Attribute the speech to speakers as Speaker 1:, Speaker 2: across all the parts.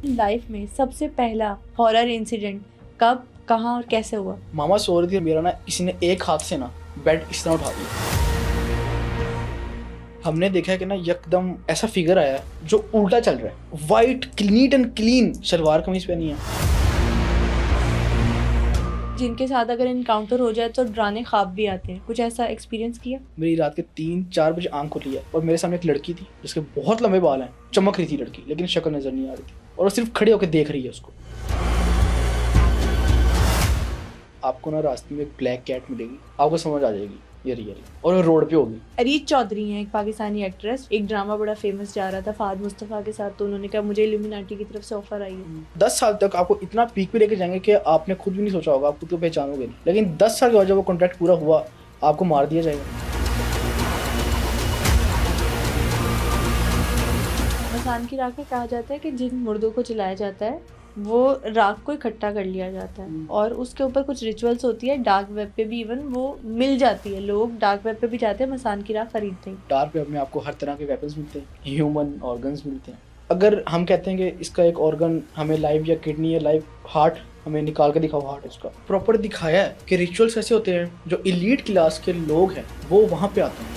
Speaker 1: Life में सबसे पहला हॉरर इंसिडेंट कब, कहाँ और कैसे हुआ?
Speaker 2: मामा सो रही थी, मेरा ना किसी ने एक हाथ से ना बेड इस तरह उठा दिया। हमने देखा कि ना एकदम ऐसा फिगर आया जो उल्टा चल रहा है, white neat and clean shalwar kameez पहनी है।
Speaker 1: जिनके साथ अगर इनकाउंटर हो जाए तो डराने ख्वाब भी आते हैं, कुछ ऐसा एक्सपीरियंस किया?
Speaker 2: मेरी रात के 3-4 बजे आंख खुली है और मेरे सामने एक लड़की थी जिसके बहुत लंबे बाल हैं, चमक रही थी लड़की, लेकिन शक्ल नजर नहीं आ रही थी और वो सिर्फ खड़े होकर देख रही है उसको। आपको ना रास्ते में एक ब्लैक कैट मिलेगी, आपको समझ आ जाएगी ये रियल है, और वो रोड पे होगी।
Speaker 1: अरीज चौधरी हैं, एक पाकिस्तानी एक्ट्रेस। एक ड्रामा बड़ा फेमस जा रहा था फहद मुस्तफ़ा के साथ, तो उन्होंने कहा मुझे इल्यूमिनाटी की तरफ से ऑफर आई है।
Speaker 2: 10 साल तक आपको इतना पीक पे लेके जाएंगे कि आपने खुद भी नहीं सोचा होगा, आप खुद को पहचानोगे नहीं, लेकिन 10 साल के बाद जब वो कॉन्ट्रैक्ट पूरा हुआ आपको मार दिया जाएगा।
Speaker 1: मसान की राख में कहा जाता है कि जिन मुर्दों को जलाया जाता है वो राख को इकट्ठा कर लिया जाता है और उसके ऊपर कुछ रिचुअल्स होती है। डार्क वेब पे भी इवन वो मिल जाती है, लोग डार्क वेब पे भी जाते हैं मसान की राख खरीदते हैं।
Speaker 2: डार्क वेब में आपको हर तरह के वेपन्स मिलते हैं, ह्यूमन ऑर्गन्स मिलते हैं। अगर हम कहते हैं कि इसका एक ऑर्गन हमें लाइव या किडनी या लाइव हार्ट हमें निकाल के दिखाओ, हार्ट उसका प्रॉपर दिखाया है कि रिचुअल्स ऐसे होते हैं जो एलीट क्लास के लोग हैं वो वहाँ पे आते हैं।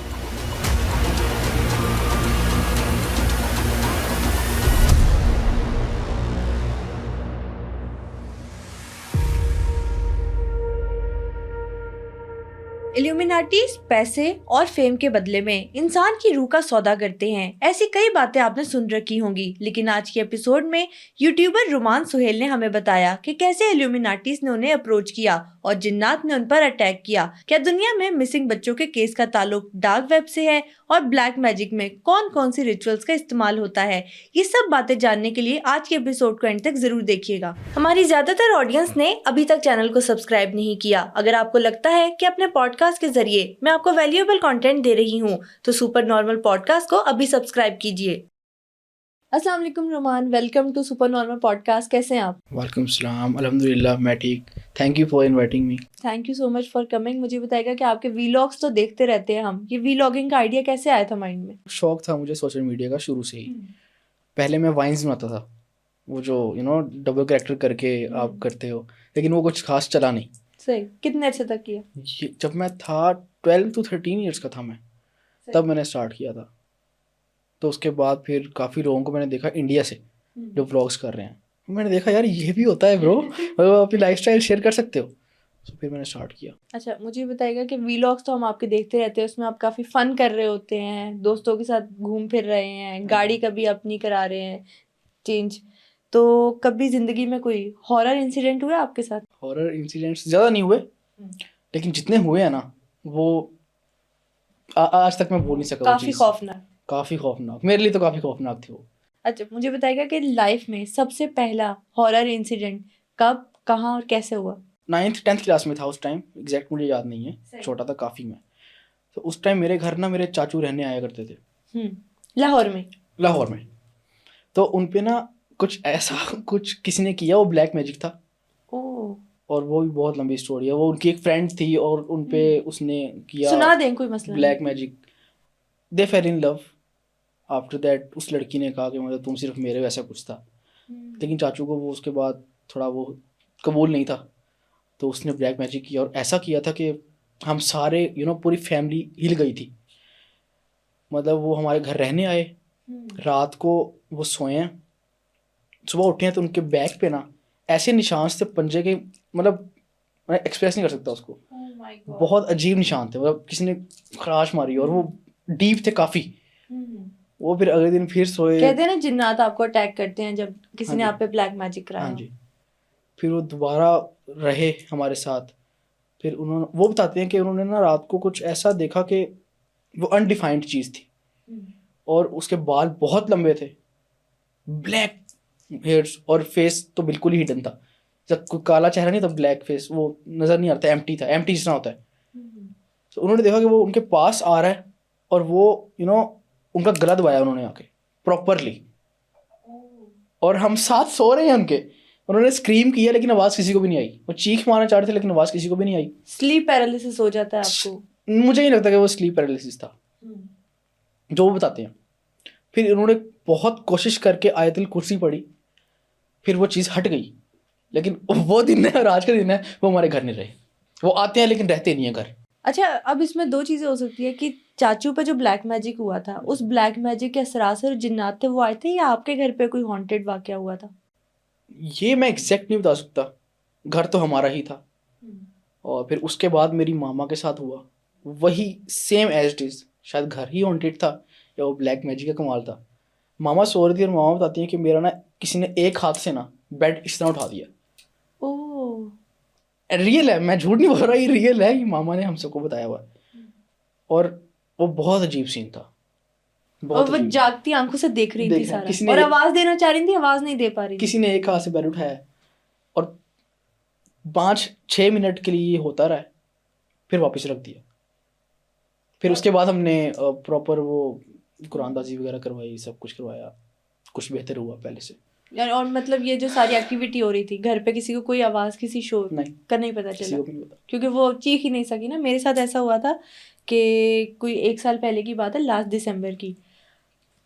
Speaker 1: इल्यूमिनाटीज पैसे और फेम के बदले में इंसान की रूह का सौदा करते हैं। ऐसी कई बातें आपने सुन रखी होंगी, लेकिन आज के एपिसोड में यूट्यूबर रुमान सुहेल ने हमें बताया कि कैसे इल्यूमिनाटीज ने उन्हें अप्रोच किया और जिन्नात ने उन पर अटैक किया। क्या दुनिया में मिसिंग बच्चों के केस का ताल्लुक डार्क वेब से है और ब्लैक मैजिक में कौन कौन सी रिचुअल्स का इस्तेमाल होता है? ये सब बातें जानने के लिए आज के एपिसोड को एंड तक जरूर देखिएगा। हमारी ज्यादातर ऑडियंस ने अभी तक चैनल को सब्सक्राइब नहीं किया। अगर आपको लगता है कि अपने पॉडकास्ट के जरिए मैं आपको वैल्यूएबल कंटेंट दे रही हूँ तो सुपर नॉर्मल पॉडकास्ट को अभी सब्सक्राइब कीजिए। अस्सलाम वालेकुम Ruman, welcome to Super Normal podcast. कैसे हैं आप?
Speaker 2: वालेकुम सलाम, अल्हम्दुलिल्लाह मैं ठीक। Thank you for inviting me.
Speaker 1: Thank you so much for coming. मुझे बताइएगा कि आपके वीलॉग्स तो देखते रहते हैं हम, ये वीलॉगिंग का आइडिया कैसे आया था माइंड में?
Speaker 2: शौक था मुझे सोशल मीडिया का शुरू से ही। पहले मैं वाइन्स बनाता था, वो जो डबल कैरेक्टर करके आप करते हो, लेकिन वो कुछ खास चला नहीं।
Speaker 1: सही। कितने अर्से तक किया?
Speaker 2: ये जब मैं था 12 to 13 ईयर्स का था मैं, तब मैंने स्टार्ट किया था। तो उसके बाद फिर काफ़ी लोगों को मैंने देखा इंडिया से जो व्लॉग्स कर रहे हैं, मैंने देखा यार ये भी होता है ब्रो, मतलब अपनी लाइफस्टाइल शेयर कर सकते हो। तो फिर मैंने स्टार्ट किया।
Speaker 1: अच्छा, मुझे बताइएगा कि वीलॉग्स तो हम आपके देखते रहते हैं, उसमें आप काफ़ी फन कर रहे होते हैं, दोस्तों के साथ घूम फिर रहे हैं, गाड़ी कभी अपनी करा रहे हैं चेंज। तो कभी ज़िंदगी में कोई हॉरर इंसिडेंट हुआ आपके साथ?
Speaker 2: हॉरर इंसिडेंट्स ज़्यादा नहीं हुए, लेकिन जितने हुए हैं ना वो आज तक मैं भूल नहीं सका।
Speaker 1: काफ़ी खौफनाक।
Speaker 2: काफ़ी खौफनाक, मेरे लिए तो काफ़ी खौफनाक थी वो।
Speaker 1: अच्छा, मुझे बताइएगा कि लाइफ में सबसे पहला हॉरर इंसिडेंट कब, कहाँ और कैसे हुआ?
Speaker 2: 9th-10th क्लास में था उस टाइम, एग्जैक्ट मुझे याद नहीं है, छोटा था काफ़ी मैं। तो उस टाइम मेरे घर ना मेरे चाचू रहने आया करते थे।
Speaker 1: लाहौर में?
Speaker 2: लाहौर में। तो उन पे ना कुछ ऐसा कुछ किसी ने किया, वो ब्लैक मैजिक था।
Speaker 1: ओह।
Speaker 2: और वो भी बहुत लंबी स्टोरी है। वो उनकी एक फ्रेंड थी और उन पे उसने किया
Speaker 1: सुना दें, कोई मसला
Speaker 2: black magic. They fail in love after that. उस लड़की ने कहा कि मतलब तुम सिर्फ मेरे वैसा कुछ था, लेकिन चाचू को वो उसके बाद थोड़ा वो कबूल नहीं था। तो उसने ब्लैक मैजिक किया और ऐसा किया था कि हम सारे पूरी फैमिली हिल गई थी। मतलब वो हमारे घर रहने आए, रात को वो सोए हैं, सुबह उठे हैं तो उनके बैक पे ना ऐसे निशान थे पंजे के, मतलब मैं एक्सप्रेस नहीं कर सकता उसको। बहुत अजीब निशान थे, मतलब किसी ने खराश मारी और वो डीप थे काफ़ी। वो फिर अगले दिन फिर सोए।
Speaker 1: कहते हैं ना जिन्नात आपको अटैक करते हैं जब किसी ने आप पे ब्लैक मैजिक कराया।
Speaker 2: हाँ जी। फिर वो दोबारा रहे हमारे साथ। फिर उन्होंने वो बताते हैं कि उन्होंने ना रात को कुछ ऐसा देखा कि वो अनडिफाइंड चीज़ थी और उसके बाल बहुत लंबे थे, ब्लैक हेयर्स, और फेस तो बिल्कुल ही हिडन था। जब कोई काला चेहरा नहीं था, ब्लैक फेस, वो नज़र नहीं आता, एम्प्टी था, एम्प्टी जितना होता है। तो उन्होंने देखा कि वो उनके पास आ रहा है और वो उनका गला दबाया उन्होंने आके प्रॉपरली, और हम साथ सो रहे हैं उनके। उन्होंने स्क्रीम किया लेकिन आवाज़ किसी को भी नहीं आई। वो चीख मारना चाह रहे थे लेकिन आवाज़ किसी को भी नहीं आई।
Speaker 1: स्लीप पैरालिसिस हो जाता है आपको?
Speaker 2: मुझे नहीं लगता कि वो स्लीप पैरालिसिस था, जो वो बताते हैं। फिर उन्होंने बहुत कोशिश करके आयतुल कुर्सी पढ़ी, फिर वो चीज़ हट गई, लेकिन वो दिन है और आज का दिन है वो हमारे घर नहीं रहे। वो आते हैं लेकिन रहते नहीं है घर।
Speaker 1: अच्छा, अब इसमें दो चीजें हो सकती है कि चाचू पे जो ब्लैक मैजिक हुआ था, उस ब्लैक मैजिक के असरार से जो जिन्नात थे वो आए थे, या आपके घर पे कोई हॉन्टेड वाकया हुआ था?
Speaker 2: ये मैं एग्जैक्ट नहीं बता सकता, घर तो हमारा ही था। और फिर उसके बाद मेरी मामा के साथ हुआ वही सेम एज इट इज, शायद घर ही हॉन्टेड था या वो ब्लैक मैजिक का कमाल था। मामा सो रही थी और मामा बताती है कि मेरा ना किसी ने एक हाथ से ना बेड इस तरह उठा दिया।
Speaker 1: ओह,
Speaker 2: रियल है, मैं झूठ नहीं बोल रहा, ये रियल है, ये मामा ने हम सबको बताया हुआ। और वो बहुत अजीब सीन था,
Speaker 1: और
Speaker 2: बहुत
Speaker 1: वो
Speaker 2: अजीब।
Speaker 1: जागती आंखों से देख रही थी
Speaker 2: देख रहा,
Speaker 1: सारा,
Speaker 2: किसी ने
Speaker 1: और आवाज देना चाह रही थी, आवाज नहीं दे पा रही थी।
Speaker 2: किसी ने एक हाथ से बेड उठाया और 5-6 मिनट के लिए ये होता रहा, फिर वापस रख दिया। फिर उसके बाद हमने प्रॉपर वो कुरानदाजी वगैरह करवाई, सब कुछ करवाया, कुछ बेहतर हुआ पहले से।
Speaker 1: यार, और मतलब ये जो सारी एक्टिविटी हो रही थी घर पे, किसी को कोई आवाज, किसी शोर
Speaker 2: नहीं,
Speaker 1: का नहीं पता
Speaker 2: किसी
Speaker 1: चला?
Speaker 2: को भी नहीं पता।
Speaker 1: क्योंकि वो चीख ही नहीं सकी ना। मेरे साथ ऐसा हुआ था कि कोई 1 साल पहले की बात है, लास्ट दिसंबर की।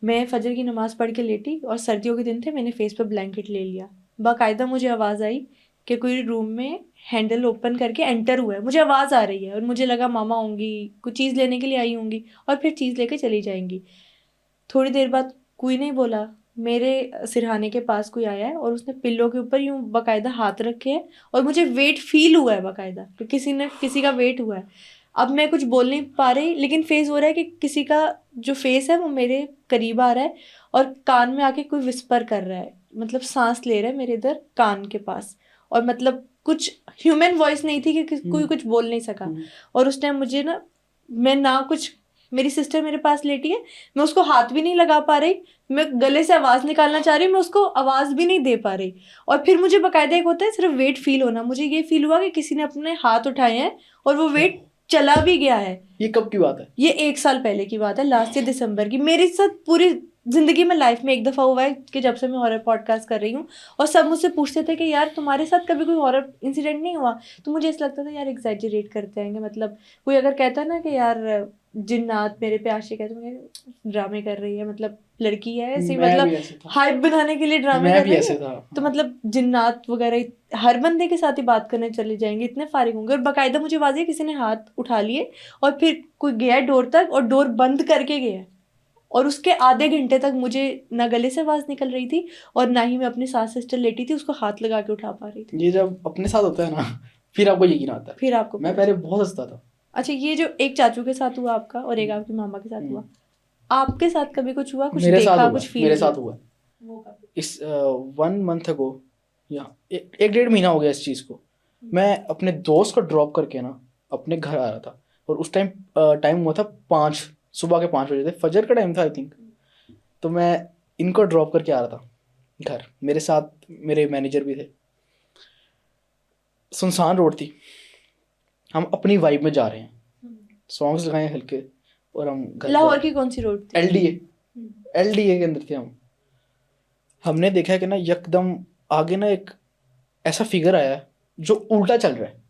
Speaker 1: मैं फजर की नमाज पढ़ के लेटी और सर्दियों के दिन थे, मैंने फेस पे ब्लैंकेट ले लिया। बाकायदा मुझे आवाज़ आई कि कोई रूम में हैंडल ओपन करके एंटर हुआ है। मुझे आवाज़ आ रही है और मुझे लगा मामा होंगी, कुछ चीज़ लेने के लिए आई होंगी और फिर चीज़ लेके चली जाएंगी। थोड़ी देर बाद कोई नहीं बोला, मेरे सिरहाने के पास कोई आया है और उसने पिल्लो के ऊपर यूं बाकायदा हाथ रखे हैं और मुझे वेट फील हुआ है बाकायदा कि किसी का वेट हुआ है। अब मैं कुछ बोल नहीं पा रही, लेकिन फेस हो रहा है कि किसी का जो फेस है वो मेरे करीब आ रहा है और कान में आके कोई विस्पर कर रहा है, मतलब सांस ले रहा है मेरे इधर कान के पास। और मतलब कुछ ह्यूमन वॉइस नहीं थी कि कोई कुछ बोल नहीं सका। और उस टाइम मुझे ना, मैं ना कुछ, मेरी सिस्टर मेरे पास लेटी है, मैं उसको हाथ भी नहीं लगा पा रही, मैं गले से आवाज़ निकालना चाह रही हूँ, मैं उसको आवाज़ भी नहीं दे पा रही। और फिर मुझे बाकायदा एक होता है सिर्फ वेट फील होना, मुझे ये फील हुआ कि किसी ने अपने हाथ उठाए हैं और वो वेट चला भी गया है।
Speaker 2: ये कब की बात है?
Speaker 1: ये 1 साल पहले की बात है, लास्ट ईयर दिसंबर की। मेरे साथ पूरी जिंदगी में लाइफ में एक दफ़ा हुआ है कि जब से मैं हॉरर पॉडकास्ट कर रही हूँ, और सब मुझसे पूछते थे कि यार तुम्हारे साथ कभी कोई हॉरर इंसिडेंट नहीं हुआ? तो मुझे ऐसा लगता था यार एग्जैजरेट करते हैं, मतलब कोई अगर कहता है ना कि यार जिन्नात मेरे पे आशिक है, तो मैं ड्रामे कर रही है, मतलब लड़की है ऐसे, मतलब हाइप बनाने के लिए ड्रामे कर रही है। तो मतलब जिन्नात वगैरह हर बंदे के साथ ही बात करने चले जाएंगे, इतने फारिग होंगे। और बाकायदा मुझे वाज़ेह किसी ने हाथ उठा लिए और फिर कोई गया डोर तक और डोर बंद करके गया, और उसके आधे घंटे तक मुझे ना गले से आवाज़ निकल रही थी और ना ही मैं अपनी सास सिस्टर लेटी थी उसको हाथ लगा के उठा पा रही थी।
Speaker 2: ये जब अपने साथ होता है ना, फिर आपको यकीन आता है।
Speaker 1: फिर आपको
Speaker 2: मैं पहले बहुत हंसता था।
Speaker 1: अच्छा, ये जो एक चाचू के साथ हुआ आपका और एक आपकी मामा के साथ हुआ, आपके साथ कभी कुछ हुआ, कुछ देखा, कुछ फील?
Speaker 2: मेरे साथ हुआ इस 1 मंथ अगो, या 1-1.5 महीना हो गया इस चीज़ को। मैं अपने दोस्त को ड्रॉप करके ना अपने घर आ रहा था, और उस टाइम हुआ था 5 सुबह के 5 बजे थे, फजर का टाइम था आई थिंक। तो मैं इनको ड्रॉप करके आ रहा था घर, मेरे साथ मेरे मैनेजर भी थे। सुनसान रोड थी, हम अपनी वाइब में जा रहे हैं, सॉन्ग्स लगाए हल्के, और हम घर।
Speaker 1: लाहौर की कौन सी रोड थी?
Speaker 2: एलडीए के अंदर थे हम। हमने देखा कि ना यकदम आगे ना एक ऐसा फिगर आया जो उल्टा चल रहा है,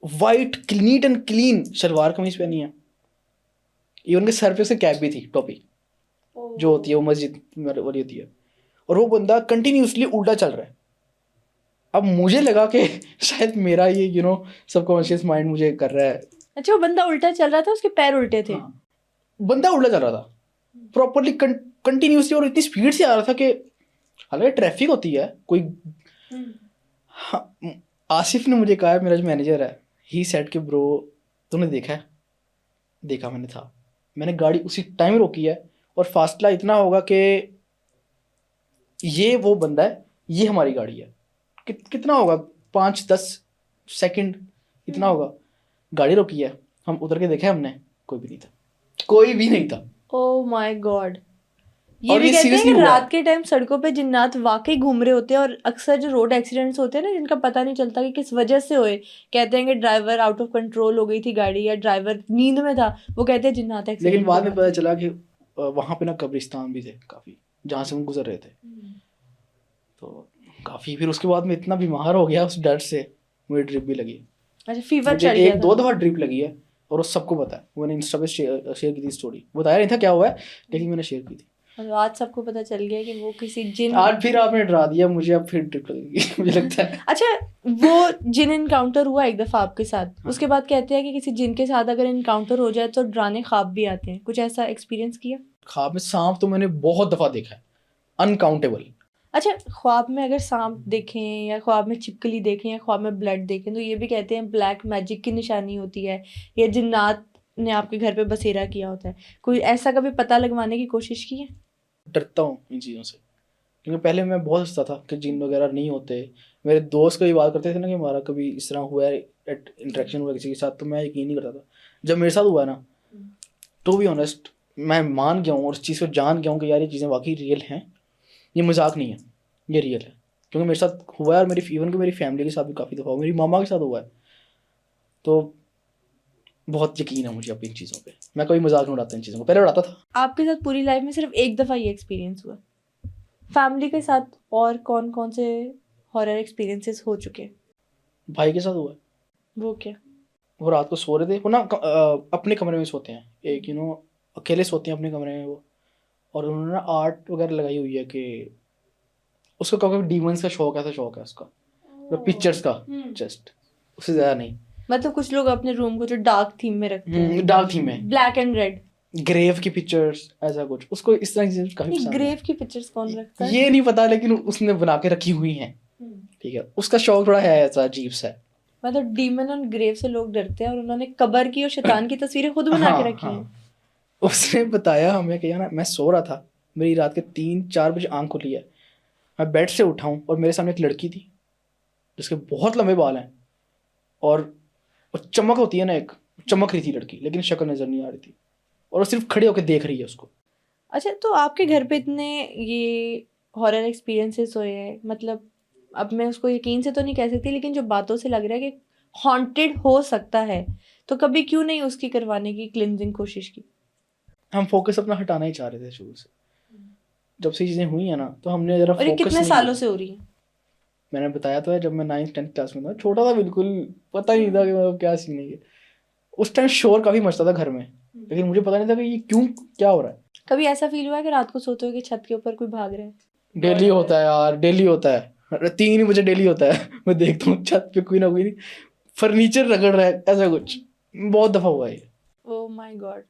Speaker 2: white neat and clean shalwar kameez पहनी है, इवन के सर पे उसकी कैप भी थी, टोपी जो होती है वो मस्जिद वाली होती है, और वो बंदा कंटिन्यूसली उल्टा चल रहा है। अब मुझे लगा कि शायद मेरा ये सबकॉन्शियस माइंड मुझे कर रहा है।
Speaker 1: अच्छा, वो बंदा उल्टा चल रहा था, उसके पैर उल्टे थे?
Speaker 2: हाँ, बंदा उल्टा चल रहा था प्रॉपरली कंटिन्यूसली, और इतनी स्पीड से आ रहा था कि हालांकि ट्रैफिक होती है कोई। हाँ, आसिफ ने मुझे कहा, मेरा जो मैनेजर है, ही सेड कि ब्रो तूने देखा है? देखा मैंने था, मैंने गाड़ी उसी टाइम रोकी है, और फासला इतना होगा कि ये वो बंदा है, ये हमारी गाड़ी है, कितना होगा 5-10 सेकंड इतना होगा। गाड़ी रोकी है, हम उतर के देखे, हमने कोई भी नहीं था।
Speaker 1: Oh my God. ये भी कहते हैं कि रात के टाइम सड़कों पे जिन्नात वाकई घूम रहे होते हैं, और अक्सर जो रोड एक्सीडेंट्स होते हैं ना, जिनका पता नहीं चलता कि किस वजह से हुए, कहते हैं कि ड्राइवर आउट ऑफ कंट्रोल हो गई थी गाड़ी, या ड्राइवर नींद में था, वो कहते हैं जिन्नात एक्सीडेंट।
Speaker 2: लेकिन बाद में पता चला कि वहाँ पे ना कब्रिस्तान भी थे काफ़ी, जहाँ से हम गुजर रहे थे। तो काफ़ी, फिर उसके बाद में इतना बीमार हो गया उस डर से, मुझे ड्रिप भी लगी। अच्छा, फीवर चढ़ गया था? 1-2 दफ़ा ड्रिप लगी है, और वो सबको पता है। मैंने इंस्टा पे शेयर की थी स्टोरी, बताया नहीं था क्या हुआ है, लेकिन मैंने शेयर की थी।
Speaker 1: और आज सबको पता चल गया कि वो किसी जिन
Speaker 2: आज फिर आपने डरा दिया मुझे, अब फिर ट्रिप लगेगी मुझे लगता है।
Speaker 1: अच्छा, वो जिन इनकाउंटर हुआ एक दफ़ा आपके साथ, उसके बाद कहते हैं कि किसी जिन के साथ अगर इनकाउंटर हो जाए तो डराने ख्वाब भी आते हैं, कुछ ऐसा एक्सपीरियंस किया?
Speaker 2: ख्वाब में सांप तो मैंने बहुत दफ़ा देखा है, अनकाउंटेबल।
Speaker 1: अच्छा, ख्वाब में अगर सांप देखें या ख्वाब में छिपकली देखें या ख्वाब में ब्लड देखें तो ये भी कहते हैं ब्लैक मैजिक की निशानी होती है, या जिन्नात ने आपके घर पे बसेरा किया होता है। कोई ऐसा कभी पता लगवाने की कोशिश की है?
Speaker 2: डरता हूँ इन चीज़ों से, क्योंकि पहले मैं बहुत हंसता था कि जिन वगैरह नहीं होते। मेरे दोस्त कभी बात करते थे ना कि हमारा कभी इस तरह हुआ है, इंटरेक्शन हुआ किसी के साथ, तो मैं यकीन नहीं करता था। जब मेरे साथ हुआ ना, टू बी ऑनेस्ट, मैं मान गया हूँ और उस चीज़ को जान गया हूँ कि यार ये चीज़ें वाकई रियल हैं, ये मजाक नहीं है, ये रियल है। क्योंकि मेरे साथ हुआ है और मेरी इवन कि मेरी फैमिली के साथ भी काफ़ी दफ़ा हुआ, मेरी मामा के साथ हुआ है। तो बहुत यकीन है मुझे अब इन चीज़ों पे, मैं कभी मजाक नहीं उड़ाता इन चीज़ों को, पहले उड़ाता था।
Speaker 1: आपके साथ पूरी लाइफ में सिर्फ एक दफ़ा ये एक्सपीरियंस हुआ? फैमिली के साथ और कौन कौन से हॉरर एक्सपीरियंसेस हो चुके?
Speaker 2: भाई के साथ हुआ है।
Speaker 1: वो क्या?
Speaker 2: वो रात को सो रहे थे, वो ना अपने कमरे में सोते हैं, एक अकेले सोते हैं अपने कमरे में वो, और उन्होंने ना आर्ट वगैरह लगाई हुई है कि उसको कभी डीमंस का शौक है उसका, पिक्चर्स का, जस्ट उससे ज़्यादा नहीं।
Speaker 1: मतलब कुछ लोग अपने रूम को जो डार्क थीम में रखते हैं,
Speaker 2: डार्क थीम में,
Speaker 1: ब्लैक एंड रेड,
Speaker 2: ग्रेव की पिक्चर्स, ऐसा कुछ, उसको इस तरह की चीज़ें काफ़ी पसंद है।
Speaker 1: ग्रेव की पिक्चर्स कौन रखता है
Speaker 2: ये नहीं पता, लेकिन उसने बना के रखी हुई हैं, ठीक है, उसका शौक थोड़ा है ऐसा अजीब सा है।
Speaker 1: मतलब डीमन और ग्रेव से लोग डरते हैं और उन्होंने कब्र की और शैतान की तस्वीरें खुद बना के रखी हैं।
Speaker 2: उसने बताया हमें कि यार मैं सो रहा था, मेरी रात के 3-4 बजे आंख खुली है, मैं बेड से उठा हूँ और मेरे सामने एक लड़की थी जिसके बहुत लंबे बाल हैं, और चमक होती है ना, एक चमक रही थी लड़की, लेकिन शक्ल नज़र नहीं आ रही थी, और वो सिर्फ खड़े होकर देख रही है उसको।
Speaker 1: अच्छा, तो आपके घर पे इतने ये हॉरर एक्सपीरियंसेस हुए हैं, मतलब अब मैं उसको यकीन से तो नहीं कह सकती, लेकिन जो बातों से लग रहा है कि हॉन्टेड हो सकता है, तो कभी क्यों नहीं उसकी करवाने की क्लिनजिंग कोशिश की?
Speaker 2: हम फोकस अपना हटाना ही चाह रहे थे शुरू से, जब से चीज़ें हुई है ना, तो हमने ज़रा
Speaker 1: और ये
Speaker 2: फोकस
Speaker 1: कितने
Speaker 2: नहीं
Speaker 1: सालों
Speaker 2: किया।
Speaker 1: से हो रही है?
Speaker 2: मैंने बताया तो है, जब मैं 9th-10th क्लास में था, छोटा था बिल्कुल, पता ही नहीं था कि मतलब क्या सीन है ये। उस टाइम शोर काफ़ी मचता था घर में, लेकिन मुझे पता नहीं था कि ये क्यों, क्या हो रहा है।
Speaker 1: कभी ऐसा फील हुआ है कि रात को सोते हो कि छत के ऊपर कोई भाग रहा है?
Speaker 2: डेली होता है यार, डेली होता है, 3 बजे डेली होता है मैं देखता हूँ छत पे कोई ना कोई फर्नीचर रगड़ रहा है, ऐसा कुछ बहुत दफ़ा हुआ है।
Speaker 1: Oh my God.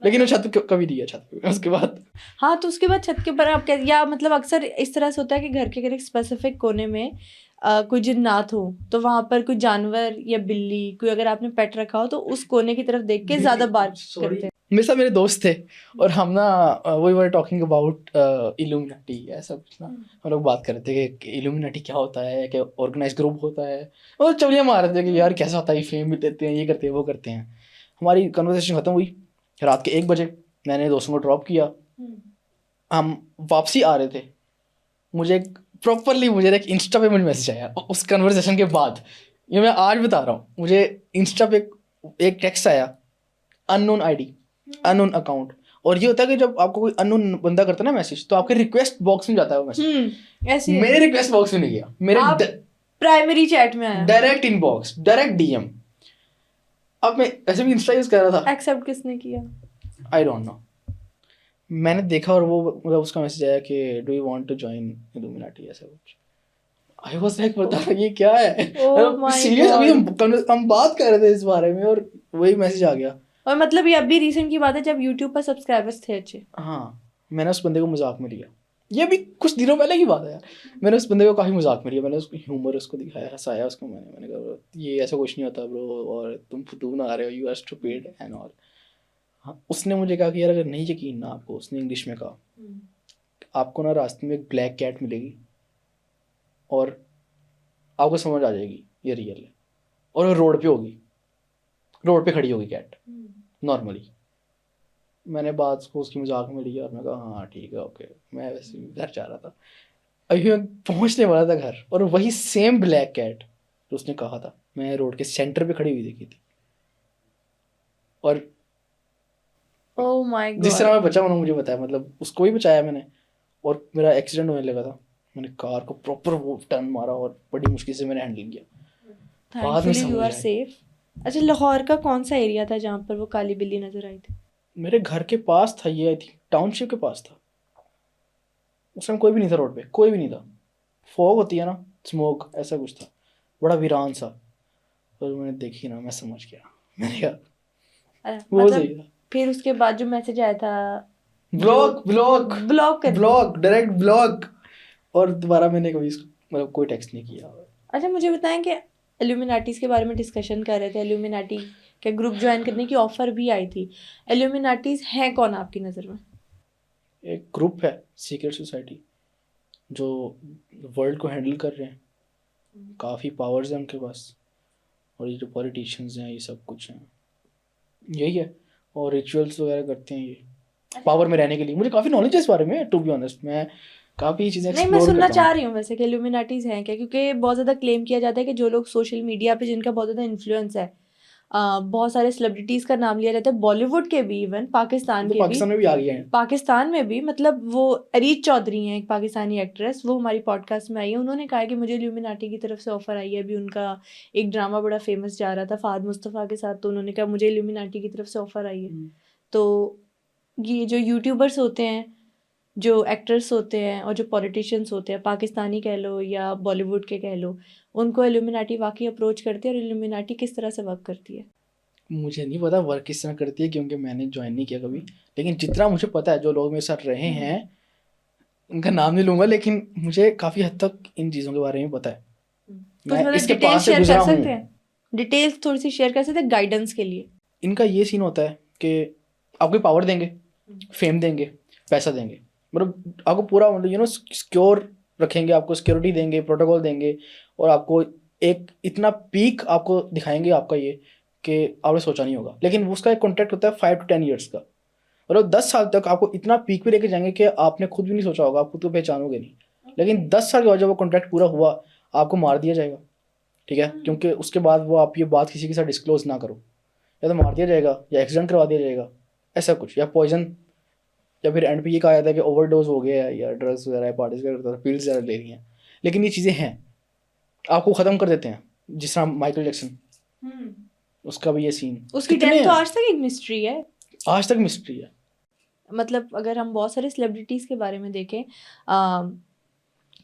Speaker 2: लेकिन वो छत पे कभी नहीं है, छत पे उसके बाद।
Speaker 1: हाँ, तो उसके बाद छत के ऊपर आप क्या, या मतलब अक्सर इस तरह से होता है कि घर के अगर एक स्पेसिफिक कोने में कोई जिन्नात हो तो वहां पर कोई जानवर या बिल्ली, कोई अगर आपने पेट रखा हो तो उस कोने की तरफ देख के ज्यादा बार्क करते हैं।
Speaker 2: मेरे साथ मेरे दोस्त थे और हम ना we were talking about Illuminati, ऐसा कुछ ना, हम लोग बात कर रहे थे कि इल्यूमिनाटी क्या होता है, कि ऑर्गेनाइज ग्रुप होता है, और चलिए मार रहे थे कि यार कैसा होता है, फेम भी देते हैं, ये करते हैं वो करते हैं। हमारी कन्वर्सेशन खत्म हुई रात के 1 बजे, मैंने दोस्तों को ड्रॉप किया, हम वापसी आ रहे थे, मुझे एक इंस्टा पे मुझे मैसेज आया उस कन्वर्सेशन के बाद, ये मैं आज बता रहा हूँ, मुझे इंस्टा पे एक टेक्स्ट आया, अननोन आईडी, अननोन अकाउंट, और ये होता है कि जब आपको कोई अननोन बंदा करता है ना मैसेज, तो आपके रिक्वेस्ट बॉक्स में जाता है वो मैसेज।
Speaker 1: ऐसे
Speaker 2: मेरे रिक्वेस्ट बॉक्स में नहीं गया, मेरे
Speaker 1: प्राइमरी चैट में आया,
Speaker 2: डायरेक्ट इनबॉक्स, डायरेक्ट डीएम। अब मैं ऐसे भी इंस्टा यूज कर रहा था,
Speaker 1: एक्सेप्ट किसने किया?
Speaker 2: आई डोंट नो, मैंने देखा और वो मतलब उसका मैसेज आया कि do you want to join Illuminati, ऐसा कुछ। आई वाज लाइक बता ये क्या है, सीरियस, अभी हम बात कर रहे थे इस बारे में और वही मैसेज आ गया।
Speaker 1: और मतलब ये अभी रिसेंट की बात है जब YouTube पर सब्सक्राइबर्स थे अच्छे।
Speaker 2: हाँ, मैंने उस बंदे को मजाक में लिया, ये भी कुछ दिनों पहले की बात है यार, मैंने उस बंदे को काफ़ी मजाक में लिया, मैंने उसको ह्यूमर उसको दिखाया, हंसाया उसको, मैंने कहा ये ऐसा कुछ नहीं होता ब्रो, और तुम फुदून आ रहे हो, you are stupid and all. हाँ, उसने मुझे कहा कि यार अगर नहीं यकीन ना आपको, उसने इंग्लिश में कहा आपको ना रास्ते में एक ब्लैक कैट मिलेगी और आपको समझ आ जाएगी ये रियल है, और वो रोड पे होगी, रोड पे खड़ी होगी कैट नॉर्मली। मैंने बात को उसकी मजाक में लिया और मैं कहा हाँ ठीक है ओके, मैं वैसे घर जा रहा था, अभी मैं पहुंचने वाला था घर, और वही सेम ब्लैक कैट जो उसने कहा था मैं रोड के सेंटर पे खड़ी हुई देखी थी। और
Speaker 1: ओह माय गॉड,
Speaker 2: जिस तरह मैं बचा उन्होंने मुझे बताया, मतलब उसको भी बचाया मैंने, और मेरा एक्सीडेंट होने लगा था, मैंने कार को प्रॉपर वो टर्न मारा और बड़ी मुश्किल से मैंने हैंडल किया, बाद में
Speaker 1: थैंकफुली यू आर सेफ। अच्छा, लाहौर का कौन सा एरिया था जहाँ पर वो काली बिल्ली नजर आई थी?
Speaker 2: मेरे घर के पास था ये, आई थिंक टाउनशिप के पास था। उस टाइम कोई भी नहीं था रोड पे, कोई भी नहीं था। फॉग होती है ना, स्मोक, ऐसा कुछ था, बड़ा वीरान सा। और मैंने देखी ना, मैं समझ गया, मैंने कहा वो
Speaker 1: मतलब
Speaker 2: सही था।
Speaker 1: फिर उसके बाद जो मैसेज आया था,
Speaker 2: ब्लॉक ब्लॉक
Speaker 1: ब्लॉक कर दिया।
Speaker 2: Block, direct block. और दोबारा मैंने कभी मतलब कोई टेक्स्ट नहीं किया।
Speaker 1: अच्छा मुझे बताएं कि इल्यूमिनाटीज के बारे में डिस्कशन कर रहे थे, इल्यूमिनाटी के ग्रुप ज्वाइन करने की ऑफर भी आई थी। इल्यूमिनाटीज है कौन आपकी नज़र में?
Speaker 2: एक ग्रुप है, सीक्रेट सोसाइटी, जो वर्ल्ड को हैंडल कर रहे हैं, काफ़ी पावर्स हैं उनके पास, और ये जो पॉलिटिशियंस हैं ये सब कुछ हैं, यही है। और रिचुअल्स वगैरह करते हैं ये पावर में रहने के लिए। मुझे काफ़ी नॉलेज है इस बारे में, टू बी ऑनेस्ट। मैं काफ़ी चीज़ें
Speaker 1: नहीं, मैं
Speaker 2: एक्सप्लोर
Speaker 1: सुनना
Speaker 2: करता
Speaker 1: चाह
Speaker 2: हूँ।
Speaker 1: रही हूँ वैसे कि इल्यूमिनाटीज हैं क्या, क्योंकि बहुत ज़्यादा क्लेम किया जाता है कि जो लोग सोशल मीडिया पे जिनका बहुत ज़्यादा इन्फ्लुएंस है, बहुत सारे सेलिब्रिटीज़ का नाम लिया जाता है, बॉलीवुड के भी, इवन पाकिस्तान
Speaker 2: तो
Speaker 1: के भी।
Speaker 2: पाकिस्तान में भी आ गए हैं।
Speaker 1: पाकिस्तान में भी, मतलब वो अरीज चौधरी हैं, एक पाकिस्तानी एक्ट्रेस, वो हमारी पॉडकास्ट में आई है। उन्होंने कहा है कि मुझे इल्यूमिनाटी की तरफ से ऑफर आई है। अभी उनका एक ड्रामा बड़ा फेमस जा रहा था फहद मुस्तफ़ा के साथ, तो उन्होंने कहा मुझे इल्यूमिनाटी की तरफ से ऑफर आई है। तो ये जो यूट्यूबर्स होते हैं, जो एक्टर्स होते हैं, और जो पॉलिटिशियंस होते हैं, पाकिस्तानी कह लो या बॉलीवुड के कह लो, उनको इल्यूमिनाटी वाकई अप्रोच करती है? और इल्यूमिनाटी किस तरह से वर्क करती है?
Speaker 2: मुझे नहीं पता वर्क किस तरह करती है, क्योंकि मैंने ज्वाइन नहीं किया कभी। लेकिन जितना मुझे पता है, जो लोग मेरे साथ रहे हैं, उनका नाम नहीं लूंगा, लेकिन मुझे काफ़ी हद तक इन चीज़ों के बारे में पता है।
Speaker 1: कुछ
Speaker 2: मैं
Speaker 1: मतलब
Speaker 2: इसके
Speaker 1: डिटेल्स
Speaker 2: पास से
Speaker 1: शेयर
Speaker 2: गुजरा
Speaker 1: कर
Speaker 2: हूँ।
Speaker 1: सकते हैं? डिटेल्स थोड़ी सी शेयर कर सकते हैं गाइडेंस के लिए?
Speaker 2: इनका ये सीन होता है कि आपको पावर देंगे, फेम देंगे, पैसा देंगे, मतलब आपको पूरा, मतलब सिक्योर रखेंगे, आपको सिक्योरिटी देंगे, प्रोटोकॉल देंगे, और आपको एक इतना पीक आपको दिखाएंगे आपका ये, कि आपने सोचा नहीं होगा। लेकिन उसका एक कॉन्ट्रैक्ट होता है 5 to 10 ईयर्स का, मतलब 10 साल तक आपको इतना पीक पे लेके जाएंगे कि आपने खुद भी नहीं सोचा होगा, आप खुद को पहचानोगे नहीं। लेकिन 10 साल के बाद जब वो कॉन्ट्रैक्ट पूरा हुआ, आपको मार दिया जाएगा, ठीक है? क्योंकि उसके बाद वो आप ये बात किसी के साथ डिस्क्लोज ना करो, या तो मार दिया जाएगा, या एक्सीडेंट करवा दिया जाएगा, ऐसा कुछ, या पॉइजन, या फिर एंड पे ये कहा जाता है कि ओवरडोज हो गया है, या ड्रग्स वगैरह, पार्टीज वगैरह, पिल्स ज़्यादा ले रही हैं। लेकिन ये चीज़ें हैं, आपको ख़त्म कर देते हैं। जिस तरह माइकल जैक्सन, उसका भी ये सीन,
Speaker 1: उसकी
Speaker 2: कितने
Speaker 1: डेथ तो
Speaker 2: हैं,
Speaker 1: आज तक एक मिस्ट्री है।
Speaker 2: आज तक मिस्ट्री है।
Speaker 1: मतलब अगर हम बहुत सारे सेलिब्रिटीज़ के बारे में देखें,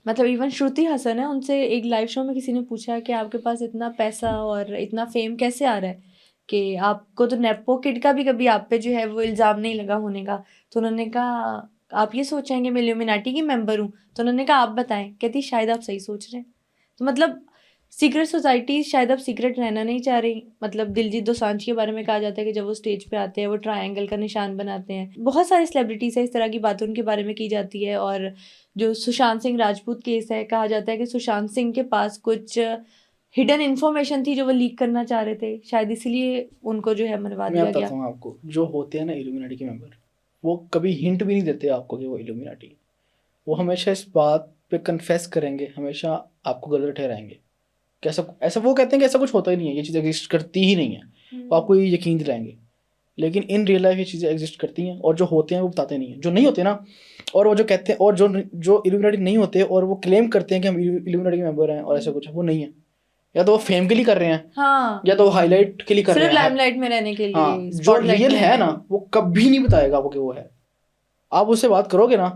Speaker 1: मतलब इवन श्रुति हसन है, उनसे एक लाइव शो में किसी ने पूछा कि आपके पास इतना पैसा और इतना फेम कैसे आ रहा है, कि आपको तो नेपो किड का भी कभी आप पे जो है वो इल्ज़ाम नहीं लगा होने का। तो उन्होंने कहा आप ये सोचेंगे मैं इल्यूमिनाटी की मेंबर हूँ? तो उन्होंने कहा आप बताएं। कहती शायद आप सही सोच रहे हैं। तो मतलब सीक्रेट सोसाइटी शायद अब सीक्रेट रहना नहीं चाह रही। मतलब दिलजीत दोसांझ के बारे में कहा जाता है कि जब वो स्टेज पे आते हैं वो ट्रायंगल का निशान बनाते हैं। बहुत सारे सेलिब्रिटीज़ है, इस तरह की बातें उनके बारे में की जाती है। और जो सुशांत सिंह राजपूत केस है, कहा जाता है कि सुशांत सिंह के पास कुछ हिडन इन्फॉर्मेशन थी जो वो लीक करना चाह रहे थे, शायद इसलिए उनको जो है मरवा
Speaker 2: मैं
Speaker 1: दिया गया।
Speaker 2: बताता हूँ आपको, जो होते हैं ना इल्यूमिनाटी के मेंबर, वो कभी हिंट भी नहीं देते आपको कि वो इल्यूमिनाटी। वो हमेशा इस बात पे कन्फेस करेंगे, हमेशा आपको गलत ठहराएंगे। कैसा ऐसा वो कहते हैं कि ऐसा कुछ होता ही नहीं है, ये चीज़ एग्जिस्ट करती ही नहीं है, वो आपको ये यकीन दिलाएंगे। लेकिन इन रियल लाइफ ये चीज़ें एग्जिस्ट करती हैं, और जो होते हैं वो बताते नहीं हैं, जो नहीं होते ना। और वो जो कहते हैं, और जो जो इल्यूमिनाटी नहीं होते और वो क्लेम करते हैं कि हम इल्यूमिनाटी के मेंबर हैं और ऐसा कुछ है, वो नहीं है। या तो वो फेम के लिए कर रहे हैं,
Speaker 1: हाँ,
Speaker 2: या तो वो हाईलाइट के लिए कर रहे
Speaker 1: सिर्फ
Speaker 2: हैं।
Speaker 1: लाइमलाइट में रहने के
Speaker 2: हाँ,
Speaker 1: लिए,
Speaker 2: जो
Speaker 1: स्पॉटलाइट
Speaker 2: रियल
Speaker 1: में
Speaker 2: है
Speaker 1: रहने
Speaker 2: ना,
Speaker 1: के लिए।
Speaker 2: वो कभी नहीं बताएगा आपको कि वो है। आप उससे बात करोगे ना,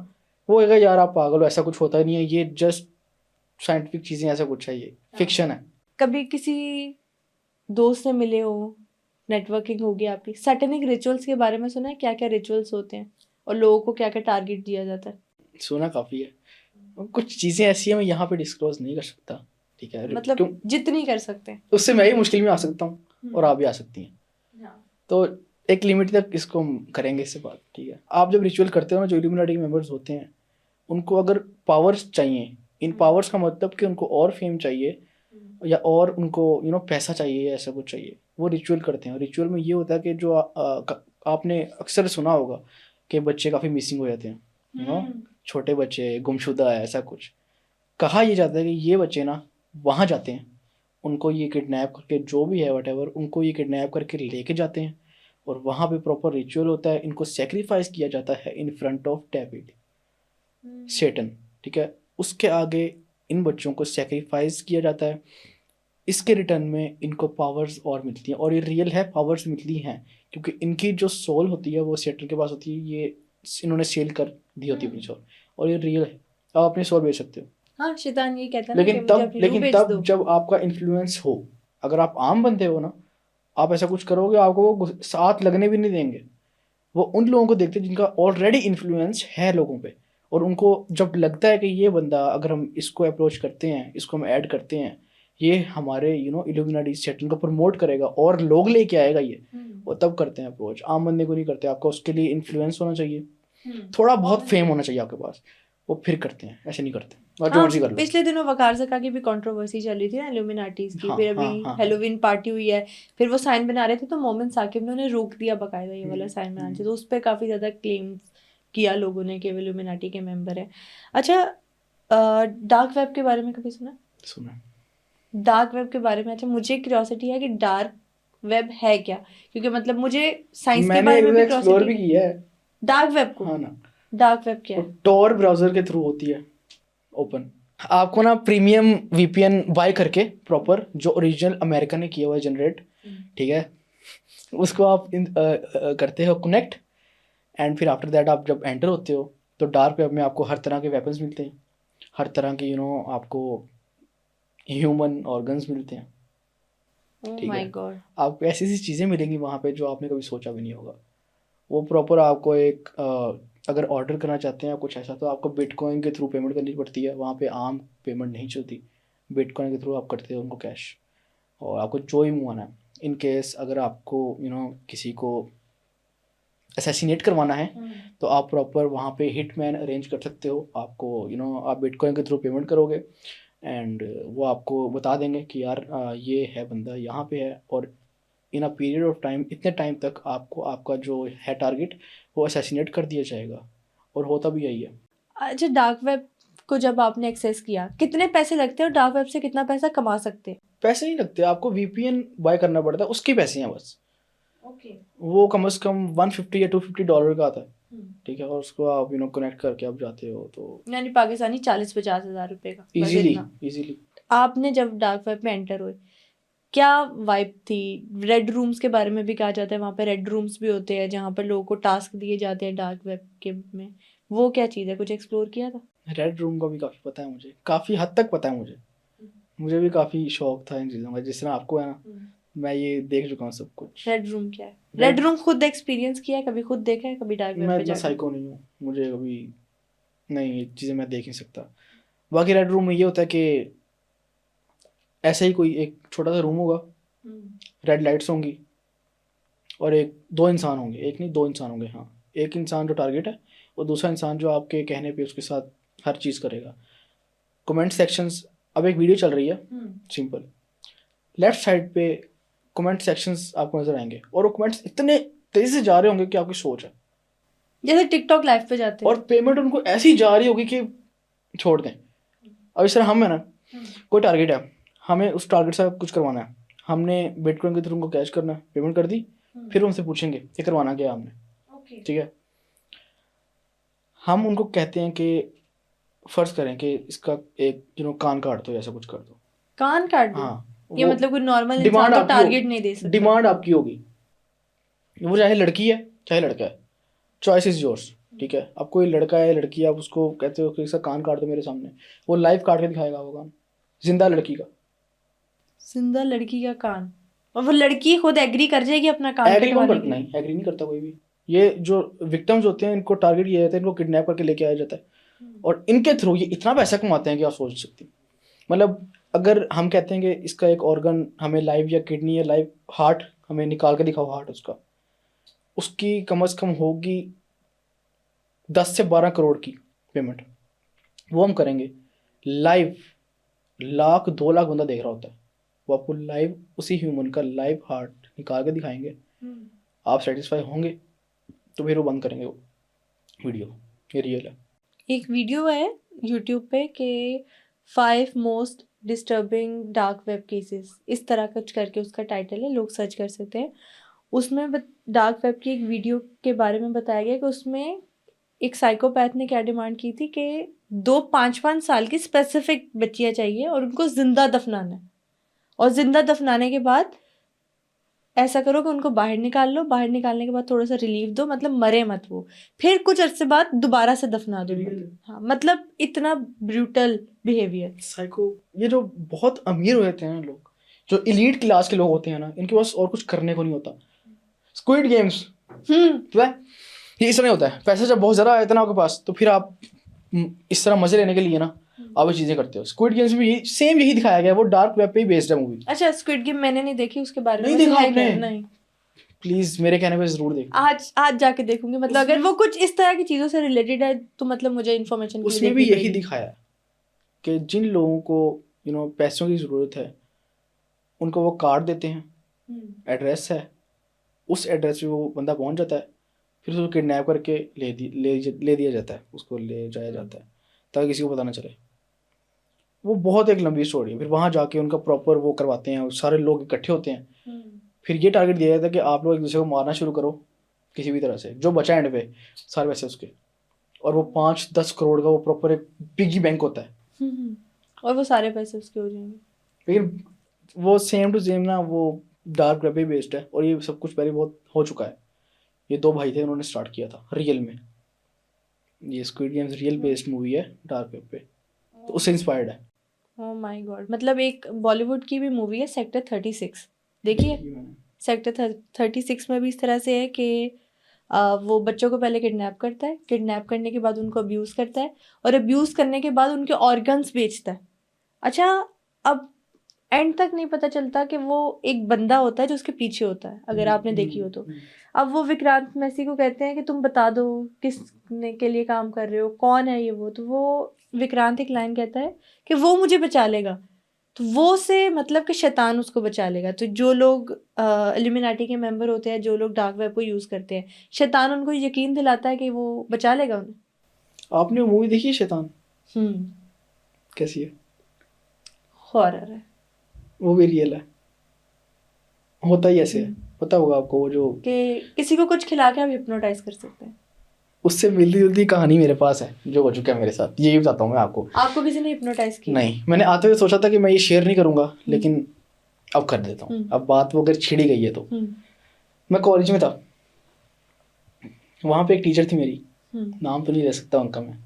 Speaker 2: वो कहेगा यार आप पागल हो, ऐसा कुछ होता ही नहीं है, ये जस्ट साइंटिफिक चीज़ें, ऐसा कुछ है, ये फिक्शन है।
Speaker 1: कभी किसी दोस्त से मिले हो, नेटवर्किंग होगी आपकी, सैटेनिक रिचुअल्स के बारे में सुना है? क्या क्या रिचुअल्स होते हैं और लोगों को क्या क्या टारगेट दिया जाता है?
Speaker 2: सुना काफ़ी है, कुछ चीज़ें ऐसी हैं मैं यहाँ पे डिस्क्लोज नहीं कर सकता, ठीक है?
Speaker 1: मतलब
Speaker 2: क्यों?
Speaker 1: जितनी कर सकते हैं।
Speaker 2: उससे मैं ही मुश्किल में आ सकता हूँ, और आप भी आ सकती हैं।
Speaker 1: हाँ।
Speaker 2: तो एक लिमिट तक इसको हम करेंगे इससे बात, ठीक है? आप जब रिचुअल करते हो ना, जो इल्यूमिनाटी के मेंबर्स होते हैं, उनको अगर पावर्स चाहिए, इन पावर्स का मतलब कि उनको और फेम चाहिए, या और उनको पैसा चाहिए, ऐसा कुछ चाहिए, वो रिचुअल करते हैं। और रिचुअल में ये होता है कि जो आपने अक्सर सुना होगा कि बच्चे काफ़ी मिसिंग हो जाते हैं, छोटे बच्चे गुमशुदा है, ऐसा कुछ कहा यह जाता है कि ये बच्चे ना वहाँ जाते हैं, उनको ये किडनैप करके, जो भी है वटेवर, उनको ये किडनैप करके लेके जाते हैं, और वहाँ पे प्रॉपर रिचुअल होता है, इनको सेक्रीफाइस किया जाता है इन फ्रंट ऑफ डेविड, सेटन, ठीक है? उसके आगे इन बच्चों को सेक्रीफाइस किया जाता है। इसके रिटर्न में इनको पावर्स और मिलती हैं, और ये रियल है, पावर्स मिलती हैं, क्योंकि इनकी जो सोल होती है वो सेटन के पास होती है, ये इन्होंने सेल कर दी होती है अपनी सोल, और ये रियल है। आप अपनी सोल बेच सकते हो।
Speaker 1: हाँ, शैतान ये कहता है ना कि
Speaker 2: लेकिन
Speaker 1: मुझे
Speaker 2: तब
Speaker 1: अपनी रूह बेच
Speaker 2: तब
Speaker 1: दो।
Speaker 2: जब आपका इन्फ्लुएंस हो, अगर आप आम बंदे हो ना, आप ऐसा कुछ करोगे, आपको वो साथ लगने भी नहीं देंगे। वो उन लोगों को देखते हैं जिनका ऑलरेडी इन्फ्लुएंस है लोगों पे, और उनको जब लगता है कि ये बंदा, अगर हम इसको अप्रोच करते हैं, इसको हम ऐड करते हैं, ये हमारे इल्यूमिनाटी सेटल को प्रमोट करेगा और लोग लेके आएगा ये, वो तब करते हैं अप्रोच। आम बंदे को नहीं करते। आपको उसके लिए इन्फ्लुएंस होना चाहिए, थोड़ा बहुत फेम होना चाहिए आपके पास, वो फिर करते हैं, ऐसे नहीं करते। और जो
Speaker 1: हाँ,
Speaker 2: मर्जी कर लो।
Speaker 1: पिछले दिनों वकार ज़का की भी कंट्रोवर्सी चल रही थी ना इल्यूमिनाटीज की,
Speaker 2: हाँ
Speaker 1: फिर
Speaker 2: हाँ
Speaker 1: अभी
Speaker 2: हाँ।
Speaker 1: हेलोवीन पार्टी हुई है, फिर वो साइन बना रहे थे तो मोमिन साकिब ने उन्हें रोक दिया बाकायदा ये वाला साइन बनाने से, तो उस पर काफ़ी ज़्यादा क्लेम्स किया लोगों ने कि वो इल्यूमिनाटी के मेंबर है। अच्छा, डार्क वेब के बारे में कभी सुना?
Speaker 2: सुना।
Speaker 1: डार्क वेब के बारे में, अच्छा मुझे क्यूरियोसिटी है कि डार्क वेब है क्या, क्योंकि मतलब मुझे साइंस के
Speaker 2: मैंने
Speaker 1: बारे
Speaker 2: एक
Speaker 1: में
Speaker 2: दो
Speaker 1: भी
Speaker 2: एक्सप्लोर भी
Speaker 1: क्यूरियोसिटी।
Speaker 2: किया है।
Speaker 1: डार्क वेब को?
Speaker 2: हाँ ना।
Speaker 1: डार्क वेब क्या
Speaker 2: वो
Speaker 1: है?
Speaker 2: टॉर ब्राउजर के थ्रू होती है, ओपन। आपको ना प्रीमियम वीपीएन बाय करके, प्रॉपर जो ओरिजिनल अमेरिका ने किया हुआ है जनरेट, ठीक है, उसको आप करते हो कनेक्ट, एंड फिर आफ्टर दैट आप जब एंटर होते हो तो डार्क वेब में आपको हर तरह के वेपन्स मिलते हैं, हर तरह के आपको ह्यूमन ऑर्गन्स मिलते हैं,
Speaker 1: ओह
Speaker 2: ठीक
Speaker 1: माय
Speaker 2: है।
Speaker 1: गॉड।
Speaker 2: आपको ऐसी ऐसी चीज़ें मिलेंगी वहाँ पे जो आपने कभी सोचा भी नहीं होगा। वो प्रॉपर आपको एक अगर ऑर्डर करना चाहते हैं आप कुछ ऐसा, तो आपको बिटकॉइन के थ्रू पेमेंट करनी पड़ती है। वहाँ पे आम पेमेंट नहीं चलती, बिटकॉइन के थ्रू आप करते हो उनको कैश, और आपको जो ही मंगवाना है। इन केस अगर आपको किसी को असैसिनेट करवाना है, तो आप प्रॉपर वहाँ पे हिटमैन अरेंज कर सकते हो। आपको आप बिटकॉइन के थ्रू पेमेंट करोगे, एंड वो आपको बता देंगे कि यार ये है बंदा यहाँ पे है, और इन अ पीरियड ऑफ टाइम, इतने टाइम तक आपको आपका जो है टारगेट वो असैसिनेट कर दिया जाएगा, और होता भी यही है।
Speaker 1: अच्छा, डार्क वेब को जब आपने एक्सेस किया, कितने पैसे लगते हैं और डार्क वेब से कितना पैसा कमा सकते हैं?
Speaker 2: पैसे नहीं लगते, आपको वीपीएन बाय करना पड़ता है, उसके पैसे हैं बस।
Speaker 1: ओके।
Speaker 2: वो कम से कम $150 या $250 का आता है, ठीक है, और उसको आप कनेक्ट करके आप जाते हो तो
Speaker 1: यानी पाकिस्तानी 40-50 हज़ार रुपए का, बस
Speaker 2: इजीली
Speaker 1: इतना।
Speaker 2: इजीली।
Speaker 1: आपने जब डार्क वेब में एंटर हुए, क्या वाइब थी? रेड रूम्स के बारे में भी कहा जाता है, वहाँ पे रेड रूम्स भी होते हैं जहाँ पर लोगों को टास्क दिए जाते हैं डार्क वेब के में, वो क्या चीज़ है, कुछ एक्सप्लोर किया था?
Speaker 2: रेड रूम का भी काफ़ी पता है मुझे, काफ़ी हद तक पता है मुझे। मुझे भी काफ़ी शौक था इन चीज़ों का, जिस तरह आपको है ना, मैं ये देख चुका हूँ सब कुछ।
Speaker 1: रेड रूम क्या है? रेड रूम खुद एक्सपीरियंस किया है, कभी खुद देखा है, कभी डार्क वेब
Speaker 2: मैं
Speaker 1: पे
Speaker 2: इतना
Speaker 1: जाकर?
Speaker 2: साइको नहीं हूँ, मुझे कभी नहीं, ये चीज़ें मैं देख नहीं सकता। बाकी रेड रूम में ये होता है कि ऐसे ही कोई एक छोटा सा रूम होगा, रेड लाइट्स होंगी, और एक दो इंसान होंगे, एक नहीं दो इंसान होंगे, हाँ। एक इंसान जो टारगेट है, और दूसरा इंसान जो आपके कहने पे उसके साथ हर चीज़ करेगा। कमेंट सेक्शंस, अब एक वीडियो चल रही है, सिंपल, लेफ्ट साइड पे कमेंट सेक्शंस आपको नजर आएंगे, और वो कमेंट्स इतने तेजी से जा रहे होंगे कि आपकी सोच है,
Speaker 1: जैसे टिकटॉक लाइव पे जाते हैं।
Speaker 2: और पेमेंट उनको ऐसी जा रही होगी कि छोड़ दें। अब इस तरह हम है ना, कोई टारगेट है, हमें उस टारगेट से कुछ करवाना है, हमने बिटकॉइन के थ्रू उनको कैश करना है, पेमेंट कर दी, फिर उनसे पूछेंगे ये करवाना क्या है हमने, ठीक है। हम उनको कहते हैं कि फ़र्ज़ करें कि इसका एक कान काट दो, ऐसा कुछ कर दो।
Speaker 1: कान काट दो?
Speaker 2: हाँ,
Speaker 1: ये
Speaker 2: वो
Speaker 1: मतलब कोई नॉर्मल
Speaker 2: डिमांड
Speaker 1: इंसान तो
Speaker 2: आपकी
Speaker 1: टारगेट नहीं दे सकता?
Speaker 2: डिमांड आपकी होगी, वो चाहे लड़की है चाहे लड़का है, चॉइस इज योर्स, ठीक है। अब कोई लड़का है लड़की है, आप उसको कहते हो कि इसका कान काट दो मेरे सामने, वो लाइव काट के दिखाएगा वो कान, जिंदा लड़की का।
Speaker 1: जिंदा लड़की का कान? और वो लड़की खुद एग्री कर जाएगी अपना कान
Speaker 2: एग्री कौन
Speaker 1: कटवाने
Speaker 2: करता?
Speaker 1: के लिए?
Speaker 2: नहीं, एग्री नहीं करता कोई भी। ये जो विक्टिम्स होते हैं इनको टारगेट किया जाता है, इनको किडनैप करके लेके आया जाता है, और इनके थ्रू ये इतना पैसा कमाते हैं कि आप सोच सकते हैं। मतलब अगर हम कहते हैं कि इसका एक ऑर्गन हमें लाइव, या किडनी या लाइव हार्ट हमें निकाल के दिखाओ, हार्ट उसका, उसकी कम से कम होगी 10 से 12 करोड़ की पेमेंट, वो हम करेंगे लाइव। 1 लाख 2 लाख बंदा देख रहा होता है, वो आपको लाइव उसी ह्यूमन का लाइव हार्ट निकाल के दिखाएंगे, आप सेटिस्फाई होंगे तो फिर वो बंद करेंगे वो वीडियो। ये रियल है।
Speaker 1: एक वीडियो है यूट्यूब पे कि 5 most disturbing dark web cases, इस तरह कुछ करके उसका टाइटल है, लोग सर्च कर सकते हैं। उसमें डार्क वेब की एक वीडियो के बारे में बताया गया कि उसमें एक साइकोपैथ ने क्या डिमांड की थी कि 5-5 साल की स्पेसिफिक बच्चियां चाहिए और उनको जिंदा दफनाना है, और जिंदा दफनाने के बाद ऐसा करो कि उनको बाहर निकाल लो, बाहर निकालने के बाद थोड़ा सा रिलीफ दो, मतलब मरे मत वो, फिर कुछ अरसे बाद दोबारा से दफना दो। हाँ, मतलब इतना ब्रूटल बिहेवियर।
Speaker 2: साइको, ये जो बहुत अमीर होते हैं ना लोग, जो इलीट क्लास के लोग होते हैं ना, इनके पास और कुछ करने को नहीं होता। स्क्विड गेम्स ये इस तरह होता है, पैसा जब बहुत ज़्यादा आया था ना आपके पास, तो फिर आप इस तरह मजे लेने के लिए ना आप ये चीज़ें करते हो। स्क्विड गेम्स में यही दिखाया गया है, वो डार्क वेब पे ही बेस्ड है मूवी।
Speaker 1: अच्छा, स्क्विड गेम मैंने नहीं देखी, उसके बारे में
Speaker 2: नहीं
Speaker 1: वैसे
Speaker 2: देखा
Speaker 1: है क्या?
Speaker 2: आपने?
Speaker 1: नहीं।
Speaker 2: प्लीज मेरे कहने पे जरूर देखो।
Speaker 1: आज जाके देखूंगी, मतलब अगर वो कुछ इस तरह की चीजों से रिलेटेड है तो मतलब मुझे इन्फॉर्मेशन के लिए
Speaker 2: उसमें भी
Speaker 1: देखनी
Speaker 2: यही
Speaker 1: पड़ेगी।
Speaker 2: दिखाया है कि जिन लोगों को पैसों की ज़रूरत है, उनको वो कार्ड देते हैं, एड्रेस है, उस एड्रेस पे वो बंदा पहुंच जाता है, फिर उसको किडनैप करके ले दिया जाता है, उसको ले जाया जाता है ताकि किसी को पता ना चले। वो बहुत एक लंबी स्टोरी है। फिर वहाँ जाके उनका प्रॉपर वो करवाते हैं, सारे लोग इकट्ठे होते हैं। फिर ये टारगेट दिया जाता है कि आप लोग एक दूसरे को मारना शुरू करो किसी भी तरह से, जो बचा एंड पे सारे पैसे उसके। और वो 5-10 करोड़ का वो प्रॉपर एक पिगी बैंक होता है।
Speaker 1: और वो सारे पैसे उसके हो जाएंगे।
Speaker 2: लेकिन वो सेम टू सेम ना, वो डार्क वेब पे बेस्ड है, और ये सब कुछ पहले बहुत हो चुका है। ये 2 भाई थे, उन्होंने स्टार्ट किया था रियल में। ये squid games real based movie है डार्क वेब पे, तो उससे इंस्पायर्ड है।
Speaker 1: Oh my God. मतलब एक बॉलीवुड की भी मूवी है सेक्टर 36, देखिए। सेक्टर 36 में भी इस तरह से है कि वो बच्चों को पहले किडनैप करता है, किडनैप करने के बाद उनको अब्यूज़ करता है, और अब्यूज़ करने के बाद उनके ऑर्गन्स बेचता है। अच्छा, अब एंड तक नहीं पता चलता कि वो एक बंदा होता है जो उसके पीछे होता है, अगर आपने देखी हो तो। अब वो विक्रांत मैसी को कहते हैं कि तुम बता दो किस के लिए काम कर रहे हो, कौन है ये वो। तो वो विक्रांत एक लाइन कहता है कि वो मुझे बचा लेगा। तो वो से मतलब कि शैतान उसको बचा लेगा। तो जो लोग इल्यूमिनाटी के मेंबर होते हैं, जो लोग डार्क वेब को यूज़ करते हैं, शैतान उनको यकीन दिलाता है कि वो बचा लेगा उन्हें।
Speaker 2: आपने वो मूवी देखी है शैतान?
Speaker 1: हम्म,
Speaker 2: कैसी है?
Speaker 1: हॉरर है।
Speaker 2: वो भी रियल है, होता ही ऐसे है। पता होगा आपको, वो जो
Speaker 1: कि किसी को कुछ खिला के आप हिप्नोटाइज कर सकते हैं।
Speaker 2: उससे मिलती जुलती कहानी मेरे पास है जो हो चुका है मेरे साथ, यही बताता हूँ मैं आपको।
Speaker 1: आपको किसी ने हिप्नोटाइज किया?
Speaker 2: नहीं, मैंने आते हुए सोचा था कि मैं ये शेयर नहीं करूँगा, लेकिन अब कर देता हूँ। अब बात वो अगर छिड़ी गई है तो। मैं कॉलेज में था, वहाँ पे एक टीचर थी मेरी, नाम तो नहीं ले सकता उनका मैं,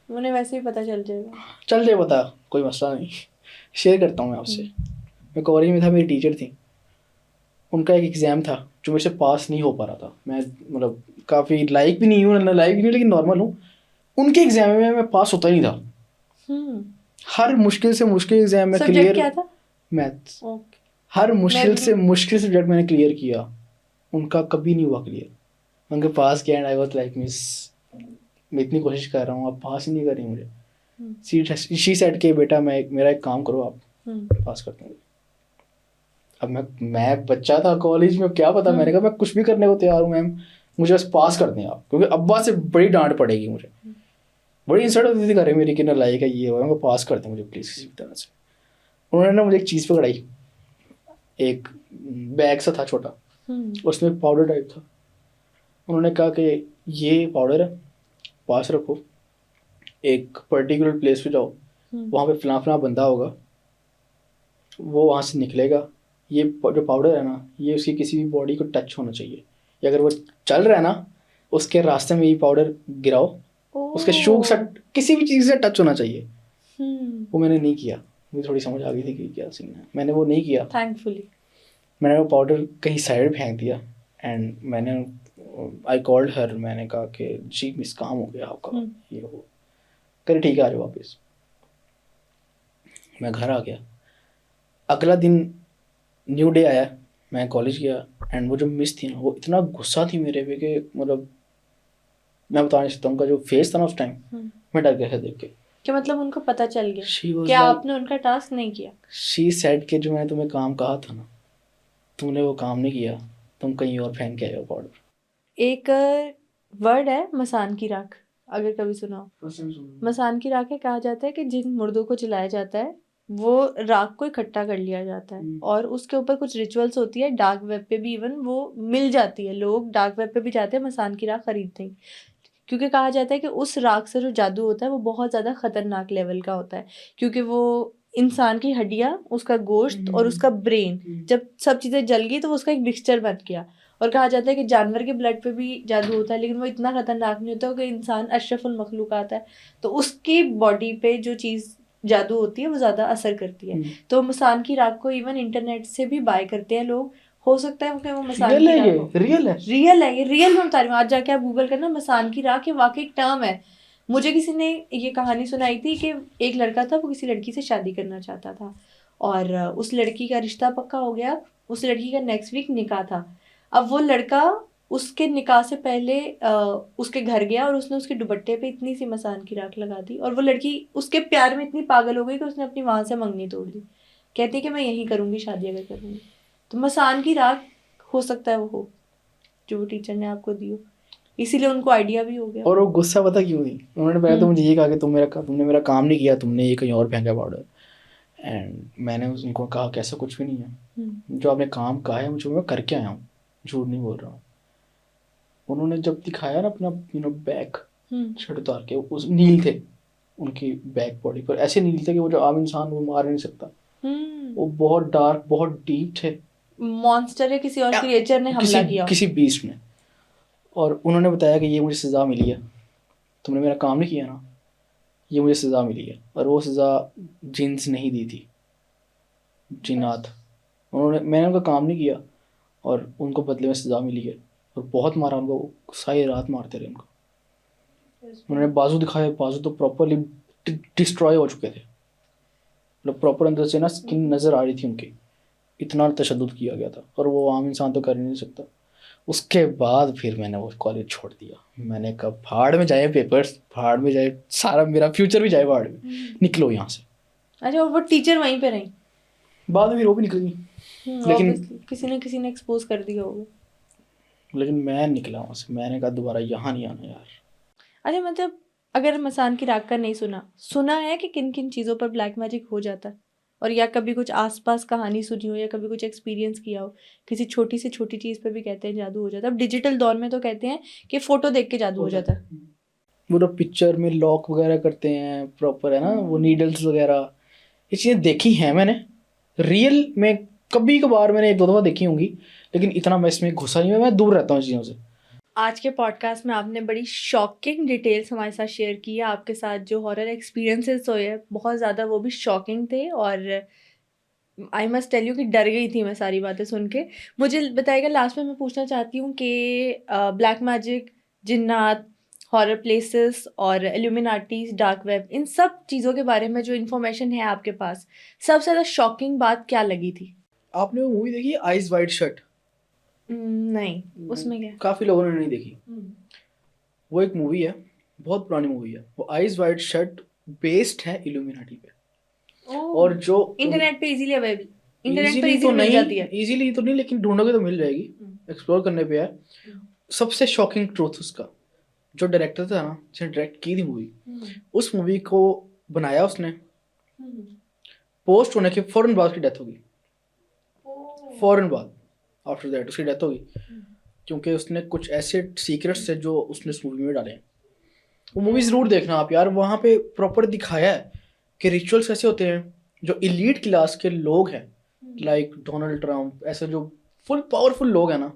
Speaker 1: उन्हें वैसे ही पता चल जाएगा।
Speaker 2: चल जाए पता, कोई मसला नहीं, शेयर करता हूँ मैं आपसे। मैं कॉलेज में था, मेरी टीचर थी, उनका एक एग्ज़ाम था जो मेरे से पास नहीं हो पा रहा था। मैं मतलब काफ़ी लाइक भी नहीं हूँ, ना लाइक भी नहीं, लेकिन नॉर्मल हूँ। उनके एग्ज़ाम में मैं पास होता ही नहीं था। हर मुश्किल से मुश्किल एग्ज़ाम में क्लियर।
Speaker 1: क्या था?
Speaker 2: मैथ्स। हर मुश्किल से मुश्किल सब्जेक्ट मैंने क्लियर किया, उनका कभी नहीं हुआ क्लियर। उनके पास किया and I was like, miss मैं इतनी कोशिश कर रहा हूँ, आप पास ही नहीं कर रही मुझे। शी सेड के बेटा मेरा एक काम करो, आप पास कर दूँगी। अब मैं बच्चा था कॉलेज में, क्या पता, मैंने कहा मैं कुछ भी करने को तैयार हूँ मैम, मुझे बस पास कर दें आप, क्योंकि अब्बा से बड़ी डांट पड़ेगी मुझे, बड़ी इंसल्ट होती थी घरे मेरी कि ना लाइक है ये हो, मैं पास कर दें मुझे प्लीज़ किसी भी तरह से। उन्होंने ना मुझे एक चीज़ पकड़ाई, एक बैग सा था छोटा, उसमें पाउडर टाइप था। उन्होंने कहा कि ये पाउडर है, पास रखो, एक पर्टिकुलर प्लेस पे जाओ, वहाँ पे फलां बंदा होगा, वो वहाँ से निकलेगा, ये जो पाउडर है ना, ये उसकी किसी भी बॉडी को टच होना चाहिए, या अगर वो चल रहा है ना, उसके रास्ते में ये पाउडर गिराओ, उसके शू से किसी भी चीज़ से टच होना चाहिए। वो मैंने नहीं किया, मुझे थोड़ी समझ आ गई थी कि क्या सीन है, मैंने वो नहीं किया।
Speaker 1: थैंकफुली
Speaker 2: मैंने वो पाउडर कहीं साइड फेंक दिया एंड मैंने आई कॉल्ड हर, मैंने कहा कि जी मिस काम हो गया आपका, ये हो करे, ठीक है आ जाओ वापस। मैं घर आ गया, अगला दिन न्यू डे आया, मैं कॉलेज गया एंड वो जो मिस थी ना, वो इतना गुस्सा थी मेरे पे कि मतलब मैं बता नहीं सकता। उनका जो फेस था ना उस टाइम, मैं डर गया था देख के।
Speaker 1: क्या मतलब उनको पता चल गया कि
Speaker 2: like,
Speaker 1: आपने उनका टास्क नहीं किया?
Speaker 2: शी सेड कि जो मैंने तुम्हें काम कहा था ना, तुमने वो काम नहीं किया, तुम कहीं और फेंक के आए हो पाउडर।
Speaker 1: एक वर्ड है मसान की राख, अगर कभी सुना हो। मसान की राख है, कहा जाता है कि जिन मुर्दों को जलाया जाता है वो राख को इकट्ठा कर लिया जाता है और उसके ऊपर कुछ रिचुअल्स होती है। डार्क वेब पे भी इवन वो मिल जाती है, लोग डार्क वेब पे भी जाते हैं मसान की राख खरीदते हैं, क्योंकि कहा जाता है कि उस राख से जो जादू होता है वो बहुत ज़्यादा ख़तरनाक लेवल का होता है, क्योंकि वो इंसान की हड्डियां, उसका गोश्त और उसका ब्रेन, जब सब चीजें जल गई तो वो उसका एक मिक्सचर बन गया। और कहा जाता है कि जानवर के ब्लड पे भी जादू होता है, लेकिन वो इतना खतरनाक नहीं होता कि इंसान अशरफुल मखलूकात है, तो उसकी बॉडी पे जो चीज जादू होती है वो ज्यादा असर करती है। तो मसान की राख को इवन इंटरनेट से भी बाय करते हैं लोग। हो सकता है कि वो मसान
Speaker 2: रियल
Speaker 1: की
Speaker 2: है,
Speaker 1: राख
Speaker 2: ये
Speaker 1: हो।
Speaker 2: रियल है,
Speaker 1: रियल है, ये रियल में बता रही हूँ। आज जाके आप गूगल करना मसान की राख, ये वाकई एक टर्म है। मुझे किसी ने ये कहानी सुनाई थी कि एक लड़का था, वो किसी लड़की से शादी करना चाहता था और उस लड़की का रिश्ता पक्का हो गया। उस लड़की का नेक्स्ट वीक निकाह था। अब वो लड़का उसके निकाह से पहले उसके घर गया और उसने उसके दुपट्टे पे इतनी सी मसान की राख लगा दी, और वो लड़की उसके प्यार में इतनी पागल हो गई कि उसने अपनी वहां से मंगनी तोड़ दी। कहती है कि मैं यहीं करूंगी शादी अगर करूंगी। तो मसान की राख हो सकता है वो हो जो वो टीचर ने आपको दी हो, इसीलिए उनको आइडिया भी हो गया।
Speaker 2: और वो गुस्सा पता क्यों हुई? उन्होंने पहले तो मुझे ये कहा कि तुमने मेरा काम नहीं किया, तुमने ये कहीं और फेंका पाउडर। एंड मैंने उनको कहा कि ऐसा कुछ भी नहीं है, जो आपने काम कहा है मुझे, मैं करके आया हूँ, झूठ नहीं बोल रहा हूँ। उन्होंने जब दिखाया ना अपना बैक शर्ट उतार के, उस नील थे उनकी बैक बॉडी पर, ऐसे नील थे कि वो जो आम इंसान वो मार नहीं सकता। वो बहुत डार्क, बहुत डीप थे।
Speaker 1: मॉन्स्टर है, किसी और क्रिएचर ने हमला किया,
Speaker 2: किसी बीस्ट ने। और उन्होंने बताया कि ये मुझे सज़ा मिली है, तुमने मेरा काम नहीं किया ना, ये मुझे सज़ा मिली है। और वो सज़ा जिन्स नहीं दी थी, जिन्नात। मैंने उनका काम नहीं किया और उनको बदले में सज़ा मिली है। और बहुत मारा उनको, सारी रात मारते रहे उनको। उन्होंने बाजू दिखाए, बाजू तो प्रॉपरली डिस्ट्रॉय हो चुके थे, मतलब प्रॉपर अंदर से ना स्किन नज़र आ रही थी उनकी, इतना तशद्दुद किया गया था। और वो आम इंसान तो कर ही नहीं सकता। उसके बाद फिर मैंने वो कॉलेज छोड़ दिया। मैंने कहा भाड़ में जाए पेपर्स, भाड़ में जाए सारा, मेरा फ्यूचर भी जाए भाड़ में, निकलो यहाँ से।
Speaker 1: अच्छा, और वो टीचर वहीं पे रही?
Speaker 2: बाद में फिर वो भी निकल गई, लेकिन
Speaker 1: किसी ने एक्सपोज कर दिया होगा।
Speaker 2: लेकिन मैं निकला वहाँ से। मैंने कहा दोबारा यहाँ नहीं आना यार।
Speaker 1: अच्छा, मतलब अगर मसान की राख का नहीं सुना है कि किन किन चीज़ों पर ब्लैक मैजिक हो जाता है, और या कभी कुछ आसपास कहानी सुनी हो या कभी कुछ एक्सपीरियंस किया हो, किसी छोटी से छोटी चीज़ पर भी कहते हैं जादू हो जाता है। अब डिजिटल दौर में तो कहते हैं कि फ़ोटो देख के जादू हो जाता है।
Speaker 2: वो लोग पिक्चर में लॉक वगैरह करते हैं प्रॉपर, है ना, वो नीडल्स वगैरह, ये चीज़ें देखी हैं मैंने रियल में। कभी कभार मैंने एक दो दफ़ा देखी होंगी, लेकिन इतना मैं इसमें घुसा नहीं, मैं दूर रहता हूँ चीज़ों से।
Speaker 1: आज के पॉडकास्ट में आपने बड़ी शॉकिंग डिटेल्स हमारे साथ शेयर की है। आपके साथ जो हॉरर एक्सपीरियंसेस हुए हैं बहुत ज़्यादा, वो भी शॉकिंग थे। और आई मस्ट टेल यू कि डर गई थी मैं सारी बातें सुन के। मुझे बताइएगा, लास्ट में मैं पूछना चाहती हूँ कि ब्लैक मैजिक, जिन्नात, हॉरर प्लेसेस और इल्यूमिनाटीज, डार्क वेब, इन सब चीज़ों के बारे में जो इन्फॉर्मेशन है आपके पास, सबसे ज़्यादा शॉकिंग बात क्या लगी थी?
Speaker 2: आपने वो मूवी देखी आइज वाइड शट?
Speaker 1: नहीं, उसमें क्या?
Speaker 2: काफ़ी लोगों ने नहीं देखी। वो एक मूवी है, बहुत पुरानी मूवी है। वो आइज वाइड शट बेस्ड है इल्यूमिनाटी पे। और जो
Speaker 1: इंटरनेट पे इजीली अवेलेबल, इंटरनेट पर
Speaker 2: इजीली तो
Speaker 1: इजीली मिल जाती है।
Speaker 2: इजीली तो नहीं, लेकिन ढूंढोगे तो मिल जाएगी, एक्सप्लोर करने पे है। सबसे शॉकिंग ट्रूथ उसका, जो डायरेक्टर था ना, जिसने डायरेक्ट की थी मूवी, उस मूवी को बनाया उसने, पोस्ट होने के फौरन बाद उसकी डेथ होगी। फौरन बाद, आफ्टर दैट उसकी डेथ होगी, क्योंकि उसने कुछ ऐसे सीक्रेट्स थे जो उसने उस मूवी में डाले हैं। वो मूवी ज़रूर देखना आप यार, वहाँ पे प्रॉपर दिखाया है कि रिचुअल्स कैसे होते हैं। जो इलीट क्लास के लोग हैं, लाइक डोनाल्ड ट्रम्प, ऐसे जो फुल पावरफुल लोग हैं ना,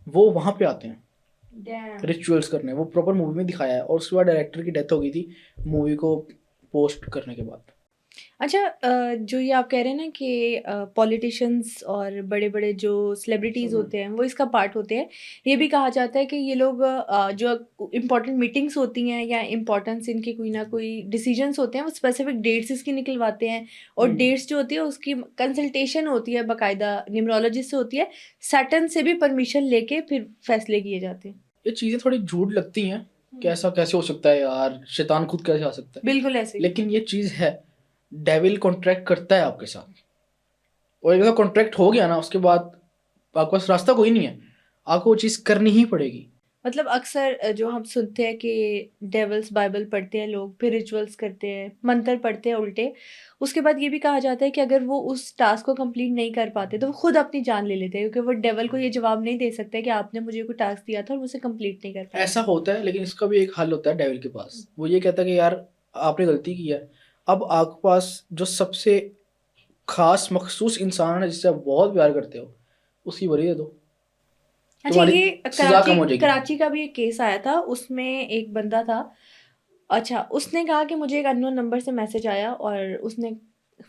Speaker 2: वो वहाँ पे आते हैं रिचुअल्स करने। वो प्रॉपर मूवी में दिखाया है। और उसके बाद डायरेक्टर की डेथ हो गई थी मूवी को पोस्ट करने के बाद।
Speaker 1: अच्छा, जो ये आप कह रहे हैं ना कि पॉलिटिशियंस और बड़े बड़े जो सेलिब्रिटीज़ होते हैं वो इसका पार्ट होते हैं, ये भी कहा जाता है कि ये लोग जो इम्पोर्टेंट मीटिंग्स होती हैं या इम्पोर्टेंस इनके कोई ना कोई डिसीजंस होते हैं, वो स्पेसिफिक डेट्स इसकी निकलवाते हैं। और डेट्स जो होती है उसकी कंसल्टेशन होती है, बाकायदा न्यूमरोलॉजिस्ट से होती है। सैटर्न से भी परमिशन लेके फिर फैसले किए जाते हैं।
Speaker 2: ये चीज़ें थोड़ी झूठ लगती हैं, कैसा कैसे हो सकता है यार, शैतान खुद कैसे आ सकता है,
Speaker 1: बिल्कुल ऐसे।
Speaker 2: लेकिन ये चीज़ है, डेविल कॉन्ट्रैक्ट करता है आपके साथ। और एक बार कॉन्ट्रैक्ट हो गया ना, उसके बाद आपके पास रास्ता कोई नहीं है, आपको वो चीज़ करनी ही पड़ेगी।
Speaker 1: मतलब अक्सर जो हम सुनते हैं कि डेविल्स बाइबल पढ़ते हैं लोग, फिर रिचुअल्स करते हैं, मंत्र पढ़ते हैं उल्टे, उसके बाद ये भी कहा जाता है कि अगर वो उस टास्क को कंप्लीट नहीं कर पाते तो वो खुद अपनी जान ले लेते हैं, क्योंकि वो डेविल को ये जवाब नहीं दे सकते कि आपने मुझे कोई टास्क दिया था और मुझे कंप्लीट नहीं कर पाया।
Speaker 2: ऐसा होता है, लेकिन इसका भी एक हल होता है डेविल के पास। वो ये कहता है कि यार आपने गलती की है, अब आपके पास जो सबसे खास मखसूस इंसान है जिससे आप बहुत प्यार करते हो, उसकी बरी दे दो,
Speaker 1: अच्छा,
Speaker 2: तुम्हारी
Speaker 1: ये
Speaker 2: सजा कम हो जाएगी।
Speaker 1: कराची का भी एक केस आया था, उसमें एक बंदा था। अच्छा, उसने कहा कि मुझे एक अननोन नंबर से मैसेज आया और उसने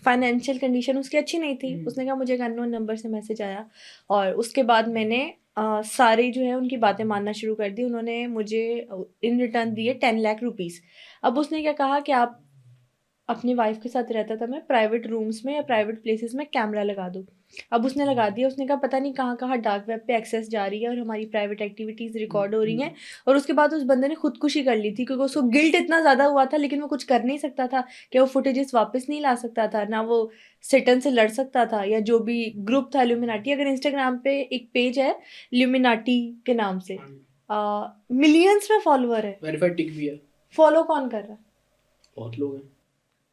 Speaker 1: फाइनेंशियल कंडीशन उसकी अच्छी नहीं थी। उसने कहा मुझे एक अननोन नंबर से मैसेज आया और उसके बाद मैंने सारी जो है उनकी बातें मानना शुरू कर दी। उन्होंने मुझे इन रिटर्न दिए 10 लाख रुपीस। अब उसने क्या कहा कि आप अपनी वाइफ के साथ रहता था, मैं प्राइवेट रूम्स में या प्राइवेट प्लेसेस में कैमरा लगा दूँ। अब उसने लगा दिया। उसने कहा पता नहीं कहाँ कहाँ डार्क वेब पे एक्सेस जा रही है और हमारी प्राइवेट एक्टिविटीज़ रिकॉर्ड हो रही हैं। और उसके बाद उस बंदे ने खुदकुशी कर ली थी क्योंकि उसको गिल्ट इतना ज़्यादा हुआ था, लेकिन वो कुछ कर नहीं सकता था कि वो फुटेजेस वापस नहीं ला सकता था, ना वो सेटन से लड़ सकता था या जो भी ग्रुप था ल्यूमिनाटी। अगर इंस्टाग्राम पे एक पेज है ल्यूमिनाटी के नाम से, मिलियंस में फॉलोअर है,
Speaker 2: वेरीफाइड टिक भी है,
Speaker 1: फॉलो कौन कर रहा है?
Speaker 2: बहुत लोग हैं,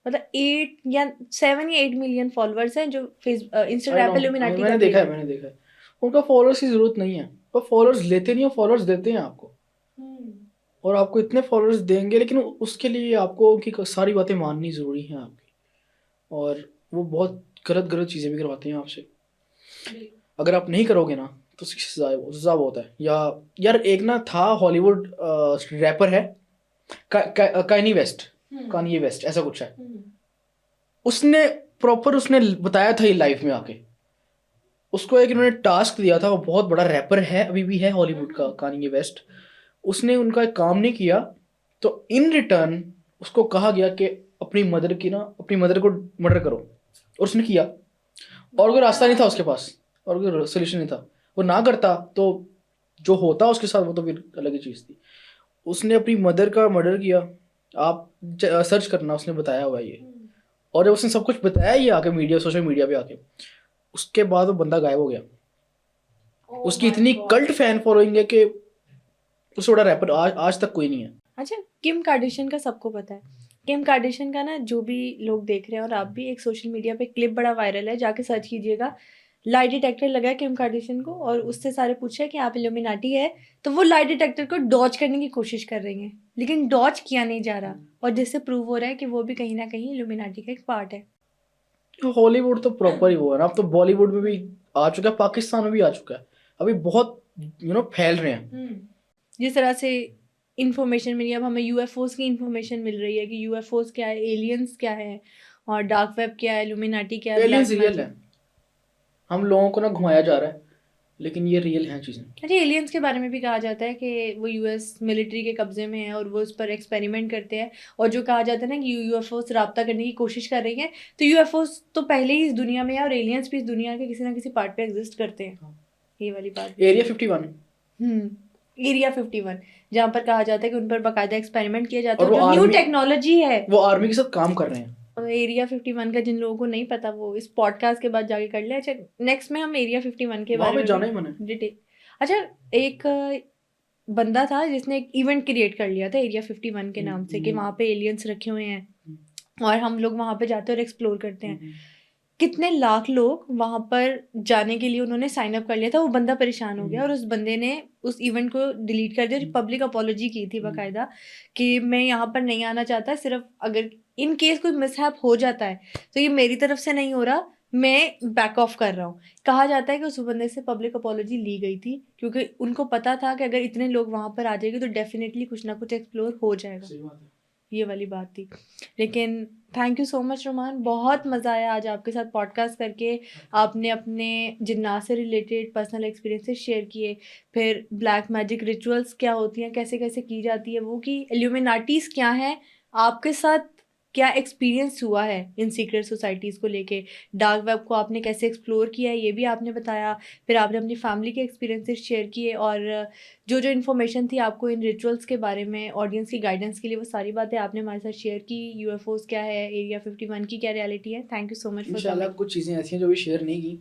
Speaker 1: मतलब 7 या 8 मिलियन फॉलोअर्स हैं जो
Speaker 2: I
Speaker 1: इंस्टाग्राम पे
Speaker 2: know,
Speaker 1: ल्यूमिनाटी का
Speaker 2: मैंने
Speaker 1: पेज
Speaker 2: देखा है,
Speaker 1: है।
Speaker 2: मैंने देखा है। उनका फॉलोअर्स की जरूरत नहीं है, वो फॉलोअर्स लेते नहीं, फॉलोअर्स देते हैं आपको, और आपको इतने फॉलोअर्स देंगे, लेकिन उसके लिए आपको उनकी सारी बातें माननी ज़रूरी हैं आपकी, और वो बहुत गलत गलत चीज़ें भी करवाते हैं आपसे। अगर आप नहीं करोगे ना तो उसकी सजा बहुत है। या यार एक ना था हॉलीवुड रैपर है, कानी वेस्ट, कानिये वेस्ट ऐसा कुछ है। उसने प्रॉपर उसने बताया था ये लाइफ में आके, उसको एक इन्होंने टास्क दिया था, वो बहुत बड़ा रैपर है, अभी भी है हॉलीवुड का, कानिये वेस्ट। उसने उनका एक काम नहीं किया, तो इन रिटर्न उसको कहा गया कि अपनी मदर को मर्डर करो, और उसने किया, और कोई रास्ता नहीं था उसके पास, और कोई सोल्यूशन नहीं था। वो ना करता तो जो होता उसके साथ वो तो फिर अलग ही चीज़ थी। उसने अपनी मदर का मर्डर किया, आप सर्च करना, उसने बताया हुआ है ये, और जब उसने सब कुछ बताया ये आके मीडिया, सोशल मीडिया पे आके, उसके बाद वो बंदा गायब हो गया। उसकी इतनी कल्ट फैन फॉलोइंग है कि उससे बड़ा रैपर आज तक कोई नहीं है।
Speaker 1: अच्छा, किम कार्दाशियन का सबको पता है। किम कार्दाशियन का ना, जो भी लोग देख रहे हैं और आप भी, एक सोशल मीडिया पे क्लिप बड़ा वायरल है, जाके सर्च कीजिएगा। लाई डिटेक्टर लगा है किम कार्दाशियन को और उससे सारे पूछे कि आप इल्यूमिनाटी है, तो वो लाई डिटेक्टर को डॉज करने की कोशिश कर रही हैं, लेकिन डॉज किया नहीं जा रहा, और जिससे प्रूव हो रहा है कि वो भी कहीं ना कहीं इल्यूमिनाटी का एक पार्ट है।
Speaker 2: हॉलीवुड तो प्रॉपर ही वो है ना, अब तो बॉलीवुड में भी आ चुका है, पाकिस्तान में भी आ चुका है, अभी बहुत फैल रहे हैं।
Speaker 1: जिस तरह से इंफॉर्मेशन मिली, अब हमें यूएफओस की इंफॉर्मेशन मिल रही है कि यूएफओस क्या है, एलियंस क्या है, और डार्क वेब क्या है, इल्यूमिनाटी क्या है,
Speaker 2: एलियंस
Speaker 1: ब्लैक
Speaker 2: रियल
Speaker 1: मैजिक।
Speaker 2: है, हम लोगों को ना घुमाया जा रहा है, लेकिन ये रियल हैं चीज़ें।
Speaker 1: अच्छा, एलियंस के बारे में भी कहा जाता है कि वो यूएस मिलिट्री के कब्जे में है और वो उस पर एक्सपेरिमेंट करते हैं, और जो कहा जाता है ना कि यूएफओ से रब्ता करने की कोशिश कर रही है, तो यूएफओ तो पहले ही इस दुनिया में है और एलियंस भी इस दुनिया के किसी ना किसी पार्ट पे एग्जिस्ट करते हैं। ये वाली बात।
Speaker 2: एरिया 51,
Speaker 1: एरिया 51, जहाँ पर कहा जाता है कि उन पर बाकायदा एक्सपेरिमेंट किया जाता है,
Speaker 2: और वो
Speaker 1: जो न्यू
Speaker 2: आर्मी,
Speaker 1: टेक्नोलॉजी है।
Speaker 2: वो आर्मी के साथ काम कर रहे हैं।
Speaker 1: एरिया 51 का जिन लोगों को नहीं पता, वो इस पॉडकास्ट के बाद जाके कर ले। अच्छा, नेक्स्ट में हम एरिया 51 के
Speaker 2: वहाँ
Speaker 1: बारे
Speaker 2: पे
Speaker 1: में
Speaker 2: जाना ही मन है।
Speaker 1: डिटेल। अच्छा, एक बंदा था जिसने एक इवेंट क्रिएट कर लिया था एरिया 51 के नाम से कि वहाँ पे एलियंस रखे हुए हैं और हम लोग वहाँ पे जाते हैं और एक्सप्लोर करते हैं। कितने लाख लोग वहाँ पर जाने के लिए उन्होंने साइन अप कर लिया था। वो बंदा परेशान हो गया और उस बंदे ने उस इवेंट को डिलीट कर दिया, पब्लिक अपॉलॉजी की थी बाकायदा कि मैं यहाँ पर नहीं आना चाहता, सिर्फ अगर इन केस कोई मिसहैप हो जाता है तो ये मेरी तरफ से नहीं हो रहा, मैं बैक ऑफ कर रहा हूँ। कहा जाता है कि उस बंदे से पब्लिक अपॉलॉजी ली गई थी क्योंकि उनको पता था कि अगर इतने लोग वहाँ पर आ जाएंगे तो डेफिनेटली कुछ ना कुछ एक्सप्लोर हो जाएगा। ये वाली बात थी। लेकिन thank you so much Roman, बहुत मज़ा आया आज आपके साथ पॉडकास्ट करके। आपने अपने जिन्नात से रिलेटेड पर्सनल एक्सपीरियंसेस शेयर किए, फिर ब्लैक मैजिक रिचुअल्स क्या होती हैं, कैसे कैसे की जाती है वो, कि इल्यूमिनाटीज़ क्या हैं, आपके साथ क्या एक्सपीरियंस हुआ है इन सीक्रेट सोसाइटीज़ को लेके, डार्क वेब को आपने कैसे एक्सप्लोर किया है ये भी आपने बताया, फिर आपने अपनी फैमिली के एक्सपीरियंसेस शेयर किए, और जो जो इन्फॉर्मेशन थी आपको इन रिचुअल्स के बारे में ऑडियंस की गाइडेंस के लिए, वो सारी बातें आपने हमारे साथ शेयर की। यूएफओस क्या है, एरिया 51 की क्या रियलिटी है। Thank you so much for
Speaker 2: इंशाल्लाह कुछ चीज़ें ऐसी हैं जो भी शेयर नहीं की,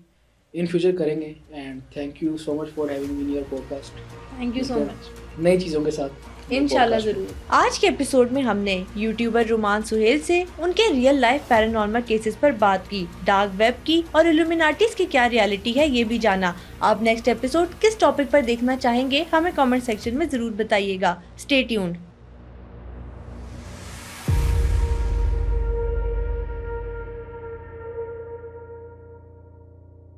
Speaker 2: इन फ्यूचर करेंगे। And thank you so much for having me in your podcast.
Speaker 1: Thank you so much.
Speaker 2: नई चीज़ों के साथ
Speaker 1: इंशाल्लाह ज़रूर। आज के एपिसोड में हमने यूट्यूबर रुमान सुहेल से उनके रियल लाइफ पैरानॉर्मल केसेस पर बात की, डार्क वेब की और इल्यूमिनाटीज की क्या रियलिटी है ये भी जाना। आप नेक्स्ट एपिसोड किस टॉपिक पर देखना चाहेंगे हमें कमेंट सेक्शन में जरूर बताइएगा। Stay tuned.